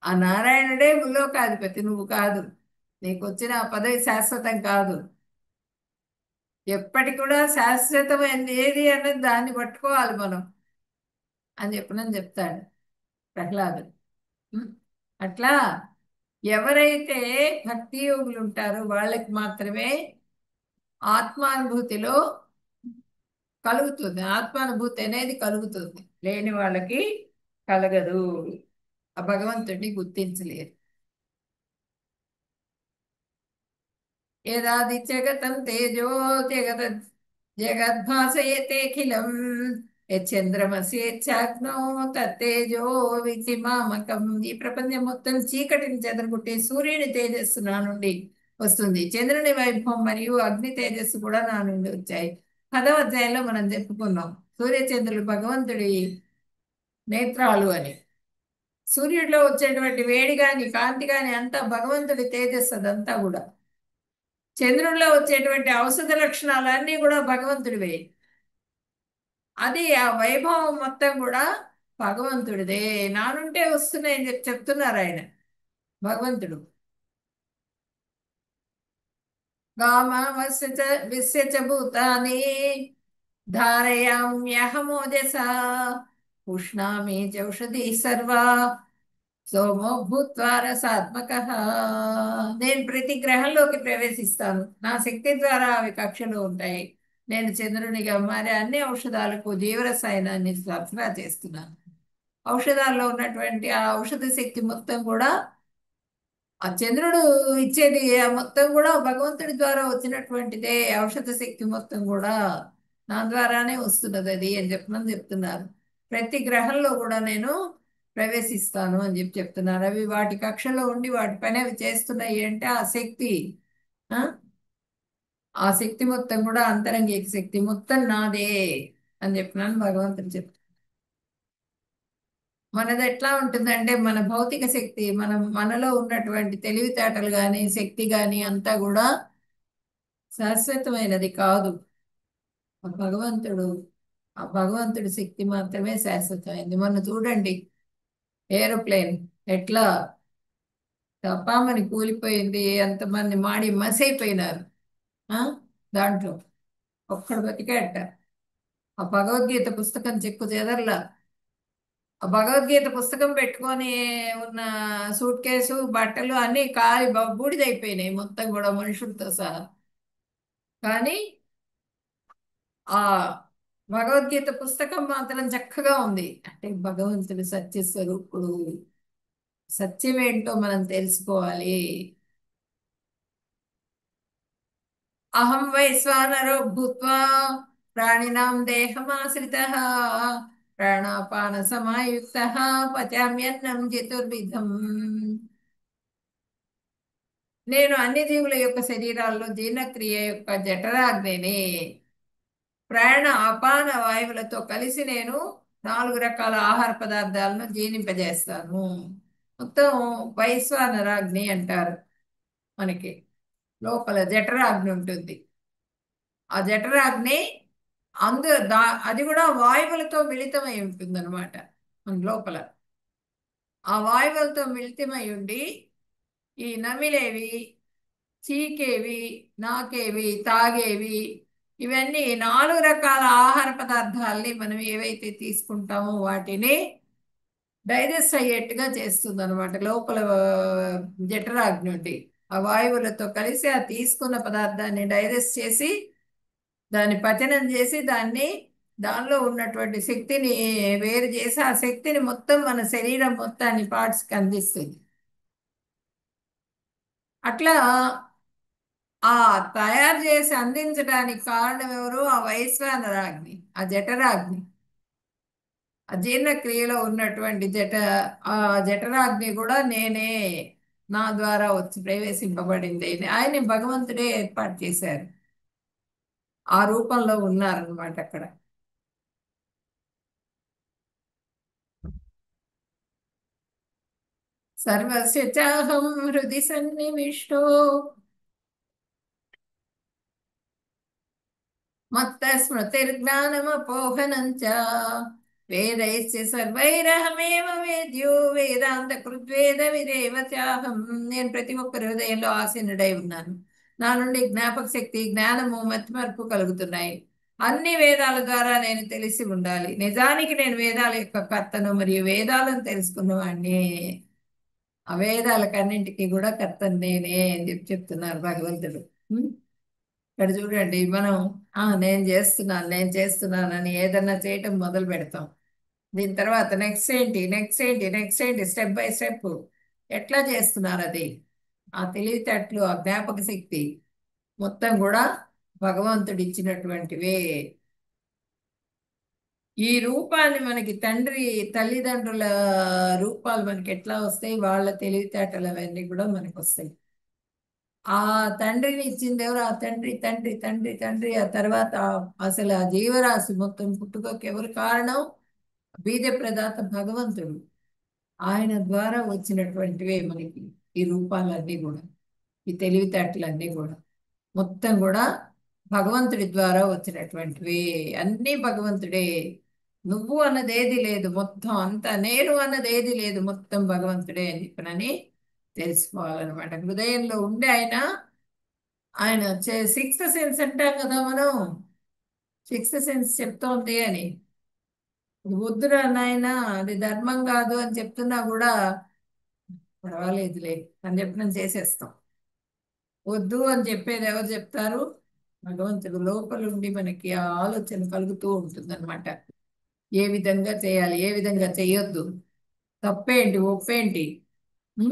ఆ నారాయణుడే ముల్లోకాధిపతి, నువ్వు కాదు. నీకు వచ్చిన ఆ పదవి శాశ్వతం కాదు. ఎప్పటి కూడా శాశ్వతమైనది ఏది అన్నది దాన్ని పట్టుకోవాలి మనం అని చెప్పనని చెప్తాడు ప్రహ్లాదుడు. ఉం? అట్లా ఎవరైతే భక్తి యోగులు ఉంటారో వాళ్ళకి మాత్రమే ఆత్మానుభూతిలో కలుగుతుంది, ఆత్మానుభూతి అనేది కలుగుతుంది. లేని వాళ్ళకి కలగదు, ఆ భగవంతుడిని గుర్తించలేరు. యదాదిత్యగతం తేజో జగద జగద్భాసయతేఖిలం యచ్చంద్రమస్యేచ్ఛాగ్నో తత్తేజో విధిమామకం. ఈ ప్రపంచం మొత్తం చీకటిని చెదరగొట్టే సూర్యుని తేజస్సు నా నుండి వస్తుంది, చంద్రుని వైభవం మరియు అగ్ని తేజస్సు కూడా నా నుండి వచ్చాయి. 10వ అధ్యాయంలో మనం చెప్పుకున్నాం సూర్యచంద్రులు భగవంతుడి నేత్రాలు అని. సూర్యుడిలో వచ్చేటువంటి వేడి గాని కాంతి గాని అంతా భగవంతుడి తేజస్సు, అదంతా కూడా. చంద్రుల్లో వచ్చేటువంటి ఔషధ లక్షణాలన్నీ కూడా భగవంతుడివే. అది ఆ వైభవం మొత్తం కూడా భగవంతుడిదే. నా నుంటే వస్తున్నాయని చెప్తున్నారు ఆయన భగవంతుడు. గామావస్య చ విస్య చ భూతాని ధారయామ్యహమోజసా పుష్ణామి చౌషధి సర్వా సోమో భూత్వా రసాత్మకః. నేను ప్రతి గ్రహంలోకి ప్రవేశిస్తాను, నా శక్తి ద్వారా అవి కక్షలో ఉంటాయి. నేను చంద్రునిగా మారి అన్ని ఔషధాలకు జీవరసాయనాన్ని సరఫరా చేస్తున్నాను. ఔషధాల్లో ఉన్నటువంటి ఆ ఔషధ శక్తి మొత్తం కూడా ఆ చంద్రుడు ఇచ్చేది ఆ మొత్తం కూడా భగవంతుడి ద్వారా వచ్చినటువంటిదే. ఔషధ శక్తి మొత్తం కూడా నా ద్వారానే వస్తున్నది అది అని చెప్తున్నారు. ప్రతి గ్రహంలో కూడా నేను ప్రవేశిస్తాను అని చెప్తున్నారు. అవి వాటి కక్షలో ఉండి వాటి పని అవి చేస్తున్నాయి అంటే ఆ శక్తి, ఆ ఆ శక్తి మొత్తం కూడా అంతరంగిక శక్తి మొత్తం నాదే అని చెప్పినాను భగవంతుడు చెప్తున్నారు. మనది ఎట్లా ఉంటుందంటే మన భౌతిక శక్తి, మనలో ఉన్నటువంటి తెలివితేటలు కానీ శక్తి కానీ అంతా కూడా శాశ్వతమైనది కాదు. ఆ భగవంతుడు ఆ భగవంతుడి శక్తి మాత్రమే శాశ్వతమైనది. మొన్న చూడండి ఏరోప్లేన్ ఎట్లా తపామని కూలిపోయింది, ఎంతమంది మాడి మసైపోయినారు. ఆ దాంట్లో ఒక్కడు బతికాట. ఆ భగవద్గీత పుస్తకం చెక్కు చెదరలా. ఆ భగవద్గీత పుస్తకం పెట్టుకొని ఉన్న సూట్ కేసు బట్టలు అన్నీ కాలి బూడిదైపోయినాయి మొత్తం కూడా మనుషులతో సహా. కానీ ఆ భగవద్గీత పుస్తకం మాత్రం చక్కగా ఉంది. అంటే భగవంతుడు సత్య స్వరూపుడు. సత్యం ఏంటో మనం తెలుసుకోవాలి. అహం వైశ్వానరో భూత్వా ప్రాణినాం దేహమాశ్రితః ప్రాణాపాన సమాయుక్తః పచామ్యన్నం చతుర్విధం. నేను అన్ని జీవుల యొక్క శరీరాల్లో జీర్ణక్రియ యొక్క జఠరాగ్నిని ప్రాణ అపాన వాయువులతో కలిసి నేను 4 రకాల ఆహార పదార్థాలను జీర్ణింపజేస్తాను. మొత్తం వైశ్వానరాగ్ని అంటారు. మనకి లోపల జఠరాగ్ని ఉంటుంది. ఆ జఠరాగ్ని అది కూడా వాయువులతో మిళితమై ఉంటుంది అనమాట. మన లోపల ఆ వాయువులతో మిళితమై ఉండి ఈ నమిలేవి, చీకేవి, నాకేవి, తాగేవి, ఇవన్నీ 4 రకాల ఆహార పదార్థాలని మనం ఏవైతే తీసుకుంటామో వాటిని డైజెస్ట్ అయ్యేట్టుగా చేస్తుంది అనమాట. లోపల జఠరాగ్ని ఉండి ఆ వాయువులతో కలిసి ఆ తీసుకున్న పదార్థాన్ని డైజెస్ట్ చేసి దాన్ని పచనం చేసి దానిలో ఉన్నటువంటి శక్తిని వేరు చేసి ఆ శక్తిని మొత్తం మన శరీరం మొత్తాన్ని పార్ట్స్కి అందిస్తుంది. అట్లా ఆ తయారు చేసి అందించడానికి కారణం ఎవరు? ఆ వైశ్వానరాగ్ని, ఆ జఠరాగ్ని. ఆ జీర్ణక్రియలో ఉన్నటువంటి ఆ జఠరాగ్ని కూడా నేనే, నా ద్వారా వచ్చి ప్రవేశింపబడింది. ఆయన భగవంతుడే ఏర్పాటు చేశారు. ఆ రూపంలో ఉన్నారనమాట అక్కడ. సర్వస్య చాహం హృది సన్నివిష్టో మత్త స్మృతిర్జ్ఞానమపోహనం చ వేదైశ్చ సర్వైరహమేవ వేద్యో వేదాంత కృద్వేద విదేవ చాహం. నేను ప్రతి ఒక్కరి హృదయంలో ఆసీనుడై ఉన్నాను. నా నుండి జ్ఞాపక శక్తి, జ్ఞానము, మతిమరుపు కలుగుతున్నాయి. అన్ని వేదాల ద్వారా నేను తెలిసి ఉండాలి. నిజానికి నేను వేదాల యొక్క కర్తను మరియు వేదాలను తెలుసుకున్నవాడిని. ఆ వేదాలకన్నింటికి కూడా కర్తను నేనే అని చెప్తున్నారు భగవంతుడు. ఉం? ఇక్కడ చూడండి మనం నేను చేస్తున్నానని ఏదన్నా చేయటం మొదలు పెడతాం. దీని తర్వాత నెక్స్ట్ ఏంటి, నెక్స్ట్ ఏంటి, నెక్స్ట్ ఏంటి, స్టెప్ బై స్టెప్ ఎట్లా చేస్తున్నారు అది. ఆ తెలివితేటలు, ఆ జ్ఞాపక శక్తి మొత్తం కూడా భగవంతుడు ఇచ్చినటువంటివే. ఈ రూపాన్ని మనకి తల్లిదండ్రుల రూపాలు మనకి ఎట్లా వస్తాయి, వాళ్ళ తెలివితేటలు అవన్నీ కూడా మనకు వస్తాయి. ఆ తండ్రిని ఇచ్చింది ఎవరు? ఆ తండ్రి తండ్రి తండ్రి తండ్రి. ఆ తర్వాత అసలు ఆ జీవరాశి మొత్తం పుట్టుకకి ఎవరు కారణం? బీజ ప్రదాత భగవంతుడు. ఆయన ద్వారా వచ్చినటువంటివే మనకి ఈ రూపాలన్నీ కూడా, ఈ తెలివితేటలన్నీ కూడా మొత్తం కూడా భగవంతుడి ద్వారా వచ్చినటువంటివి. అన్నీ భగవంతుడే. నువ్వు అన్నది ఏది లేదు, మొత్తం అంతా నేను అన్నది ఏది లేదు, మొత్తం భగవంతుడే అని చెప్పనని తెలుసుకోవాలన్నమాట. హృదయంలో ఉండి ఆయన ఆయన సిక్స్త్ సెన్స్ అంటాం కదా మనం, సిక్స్త్ సెన్స్ చెప్తోంది అని. వద్దురా నాయనా అది ధర్మం కాదు అని చెప్తున్నా కూడా పర్వాలేదులే అని చెప్పి నేను చేసేస్తాం. వద్దు అని చెప్పేది ఎవరు చెప్తారు? భగవంతుడు లోపలుండి మనకి ఆ ఆలోచన కలుగుతూ ఉంటుందన్నమాట. ఏ విధంగా చేయాలి, ఏ విధంగా చేయొద్దు, తప్పేంటి ఒప్పేంటి, ఉం?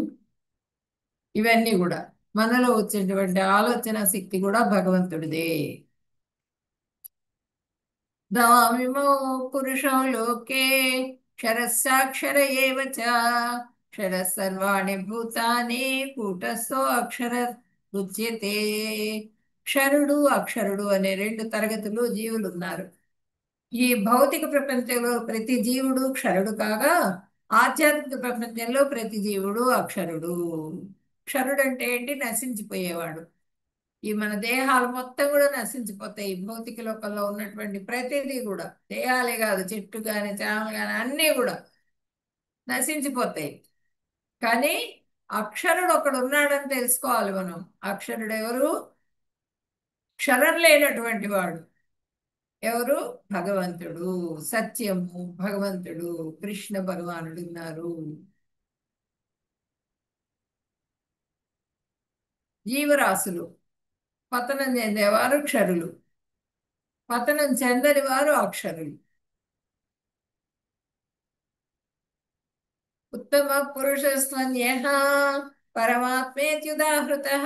ఇవన్నీ కూడా మనలో వచ్చేటువంటి ఆలోచన శక్తి కూడా భగవంతుడిదే. దామిమో పురుషో లోకే క్షరస్సాక్షర ఏవ చ, క్షర సర్వాణి భూతాని కూటస్థో అక్షర ఉచ్యతే. క్షరుడు అక్షరుడు అనే రెండు తరగతులు జీవులు ఉన్నారు. ఈ భౌతిక ప్రపంచంలో ప్రతి జీవుడు క్షరుడు కాగా, ఆధ్యాత్మిక ప్రపంచంలో ప్రతి జీవుడు అక్షరుడు. క్షరుడు అంటే ఏంటి? నశించిపోయేవాడు. ఈ మన దేహాలు మొత్తం కూడా నశించిపోతాయి. ఈ భౌతిక లోకంలో ఉన్నటువంటి ప్రతిదీ కూడా, దేహాలే కాదు, చెట్టు కానీ చేమలు కానీ అన్నీ కూడా నశించిపోతాయి. కానీ అక్షరుడు ఒకడు ఉన్నాడని తెలుసుకోవాలి మనం. అక్షరుడు ఎవరు? క్షరం లేనటువంటి వాడు ఎవరు? భగవంతుడు. సత్యము భగవంతుడు, కృష్ణ భగవానుడు ఉన్నారు. జీవరాశులు పతనం చెందేవారు క్షరులు, పతనం చెందని వారు అక్షరులు. ఉత్తమ పురుషస్త్వన్యః పరమాత్మేత్యుదాహృతః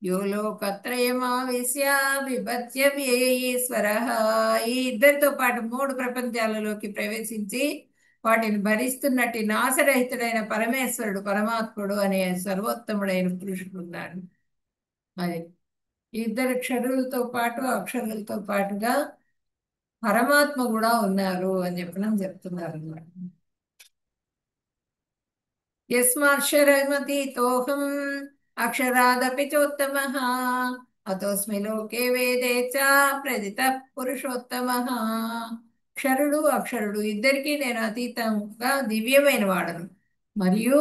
యో లోకత్రయమావిశ్య బిభత్య వ్యయీశ్వరః. ఈ ఇద్దరితో పాటు మూడు ప్రపంచాలలోకి ప్రవేశించి వాటిని భరిస్తున్నట్టు నాశరహితుడైన పరమేశ్వరుడు, పరమాత్ముడు అనే సర్వోత్తముడైన పురుషుడు ఉన్నాడు. మరి ఈ ఇద్దరు క్షరులతో పాటు అక్షరులతో పాటుగా పరమాత్మ కూడా ఉన్నారు అని చెప్పడం చెప్తున్నారు అన్నమాట. యస్మాక్షరమతీతోహం అక్షరాదపి చోత్తమః అతోస్మి లోకే వేదే చ ప్రదిత పురుషోత్తమః. క్షరుడు అక్షరుడు ఇద్దరికీ నేను అతీతంగా దివ్యమైన వాడను, మరియు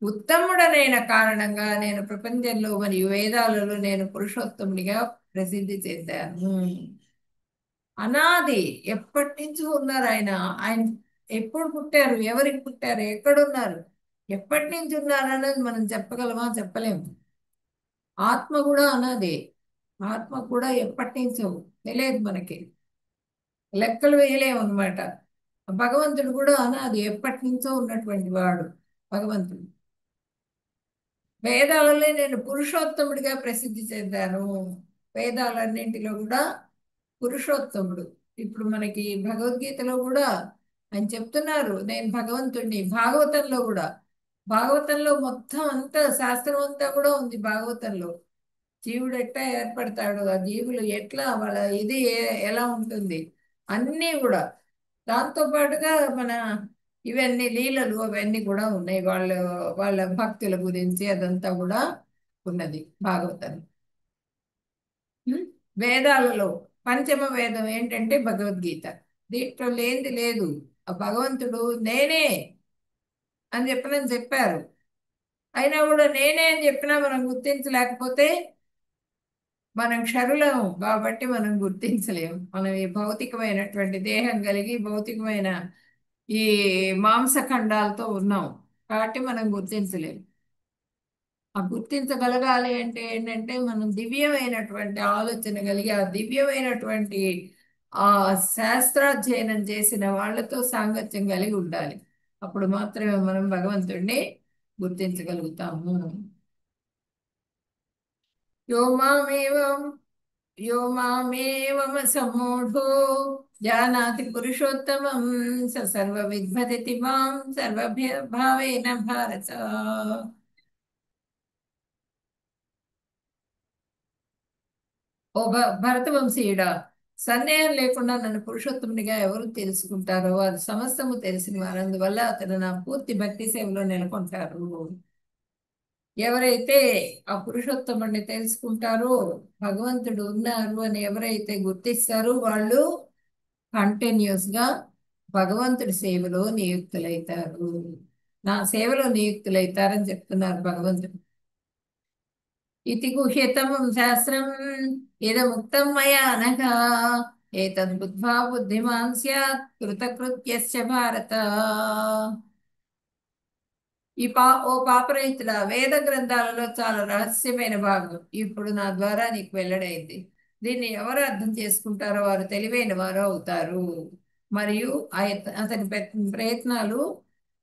ఉత్తముడనైన కారణంగా నేను ప్రపంచంలో మరియు వేదాలలో నేను పురుషోత్తముడిగా ప్రసిద్ధి చెందాను. అనాది ఎప్పటి నుంచి ఉన్నారు ఆయన. ఆయన ఎప్పుడు పుట్టారు, ఎవరికి పుట్టారు, ఎక్కడున్నారు, ఎప్పటి నుంచి ఉన్నారు అన్నది మనం చెప్పగలమా? చెప్పలేము. ఆత్మ కూడా అనాదే. ఆత్మ కూడా ఎప్పటి నుంచో తెలియదు మనకి, లెక్కలు వేయలేము అనమాట. భగవంతుడు కూడా అనాది, ఎప్పటి నుంచో ఉన్నటువంటి వాడు భగవంతుడు. వేదాలలో నేను పురుషోత్తముడిగా ప్రసిద్ధి చెందాను. వేదాలన్నింటిలో కూడా పురుషోత్తముడు. ఇప్పుడు మనకి భగవద్గీతలో కూడా ఆయన చెప్తున్నారు నేను భగవంతుడిని. భాగవతంలో కూడా, భాగవతంలో మొత్తం అంతా శాస్త్రం అంతా కూడా ఉంది భాగవతంలో. జీవుడు ఎట్లా ఏర్పడతాడు, ఆ జీవులు ఎట్లా వాళ్ళ ఇది ఎలా ఉంటుంది అన్నీ కూడా. దాంతో పాటుగా మన ఇవన్నీ లీలలు అవన్నీ కూడా ఉన్నాయి. వాళ్ళ భక్తుల గురించి అదంతా కూడా ఉన్నది భాగవతం. ఉం? వేదాలలో పంచమ వేదం ఏంటంటే భగవద్గీత. దీంట్లో లేనిది లేదు. ఆ భగవంతుడు నేనే అని చెప్పారు. అయినా కూడా నేనే అని చెప్పినా మనం గుర్తించలేకపోతే మనం క్షరులము కాబట్టి మనం గుర్తించలేము. మనం ఈ భౌతికమైనటువంటి దేహం కలిగి భౌతికమైన ఈ మాంసఖండాలతో ఉన్నాం కాబట్టి మనం గుర్తించలేము. ఆ గుర్తించగలగాలి అంటే ఏంటంటే మనం దివ్యమైనటువంటి ఆలోచన కలిగి ఆ దివ్యమైనటువంటి ఆ శాస్త్రాధ్యయనం చేసిన వాళ్ళతో సాంగత్యం కలిగి ఉండాలి. అప్పుడు మాత్రమే మనం భగవంతుడిని గుర్తించగలుగుతాము. యో మామేవం యో మామేవం సమ్మూఢో జానాతి పురుషోత్తమం స సర్వవిద్భజతి మాం సర్వభావేన భారత. ఓ భరతవంశీయుడా, సందేహం లేకుండా నన్ను పురుషోత్తమునిగా ఎవరు తెలుసుకుంటారో వారు సమస్తము తెలిసిన వారు, అందువల్ల అతను నా పూర్తి భక్తి సేవలో నెలకొంటారు. ఎవరైతే ఆ పురుషోత్తముడిని తెలుసుకుంటారో, భగవంతుడు ఉన్నారు అని ఎవరైతే గుర్తిస్తారో వాళ్ళు కంటిన్యూస్ గా భగవంతుడి సేవలో నియుక్తులైతారు. నా సేవలో నియుక్తులైతారని చెప్తున్నారు భగవంతుడు. ఇతి గుహ్యతమం శాస్త్రం ఇదముక్తం మయా అనఘా ఏతద్బుద్ధ్వా బుద్ధిమాన్ స్యాత్ కృతకృత్యస్య భారత. ఓ పాపరహితుడా, వేద గ్రంథాలలో చాలా రహస్యమైన భాగం ఇప్పుడు నా ద్వారా నీకు వెల్లడైంది. దీన్ని ఎవరు అర్థం చేసుకుంటారో వారు తెలివైన వారు అవుతారు, మరియు అతని ప్రయత్నాలు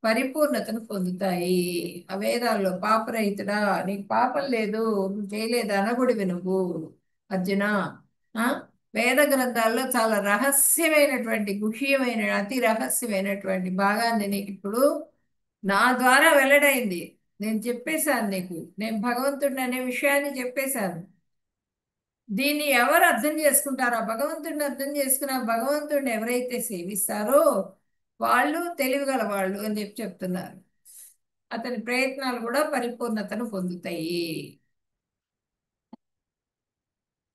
పరిపూర్ణతను పొందుతాయి. ఆ వేదాల్లో పాపరహితుడా, నీకు పాపం లేదు, నువ్వు చేయలేదు అనగుడివి నువ్వు అర్జున. ఆ వేద గ్రంథాల్లో చాలా రహస్యమైనటువంటి గుహ్యమైన అతి రహస్యమైనటువంటి భాగాన్ని నీకు ఇప్పుడు నా ద్వారా వెల్లడైంది. నేను చెప్పేశాను నీకు, నేను భగవంతుడిని అనే విషయాన్ని చెప్పేశాను. దీన్ని ఎవరు అర్థం చేసుకుంటారో, ఆ భగవంతుడిని అర్థం చేసుకున్న భగవంతుడిని ఎవరైతే సేవిస్తారో వాళ్ళు తెలివిగల వాళ్ళు అని చెప్తున్నారు. అతని ప్రయత్నాలు కూడా పరిపూర్ణతను పొందుతాయి.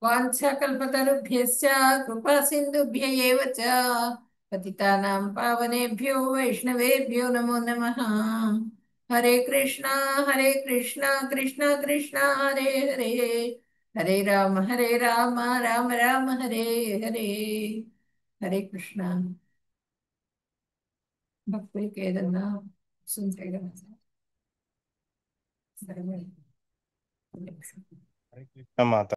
వాంఛకల్పతరుభ్యశ్చ కృపా సింధుభ్య ఏవ చ పతితానాం పావనేభ్యో వైష్ణవేభ్యో నమో నమః. హరే కృష్ణ కృష్ణ కృష్ణ హరే హరే, హరే రామ రామ రామ హరే హరే. హరే కృష్ణ. భక్తులకి ఏదన్నా ఉంటే కదా. సరే. హరే కృష్ణ మాత.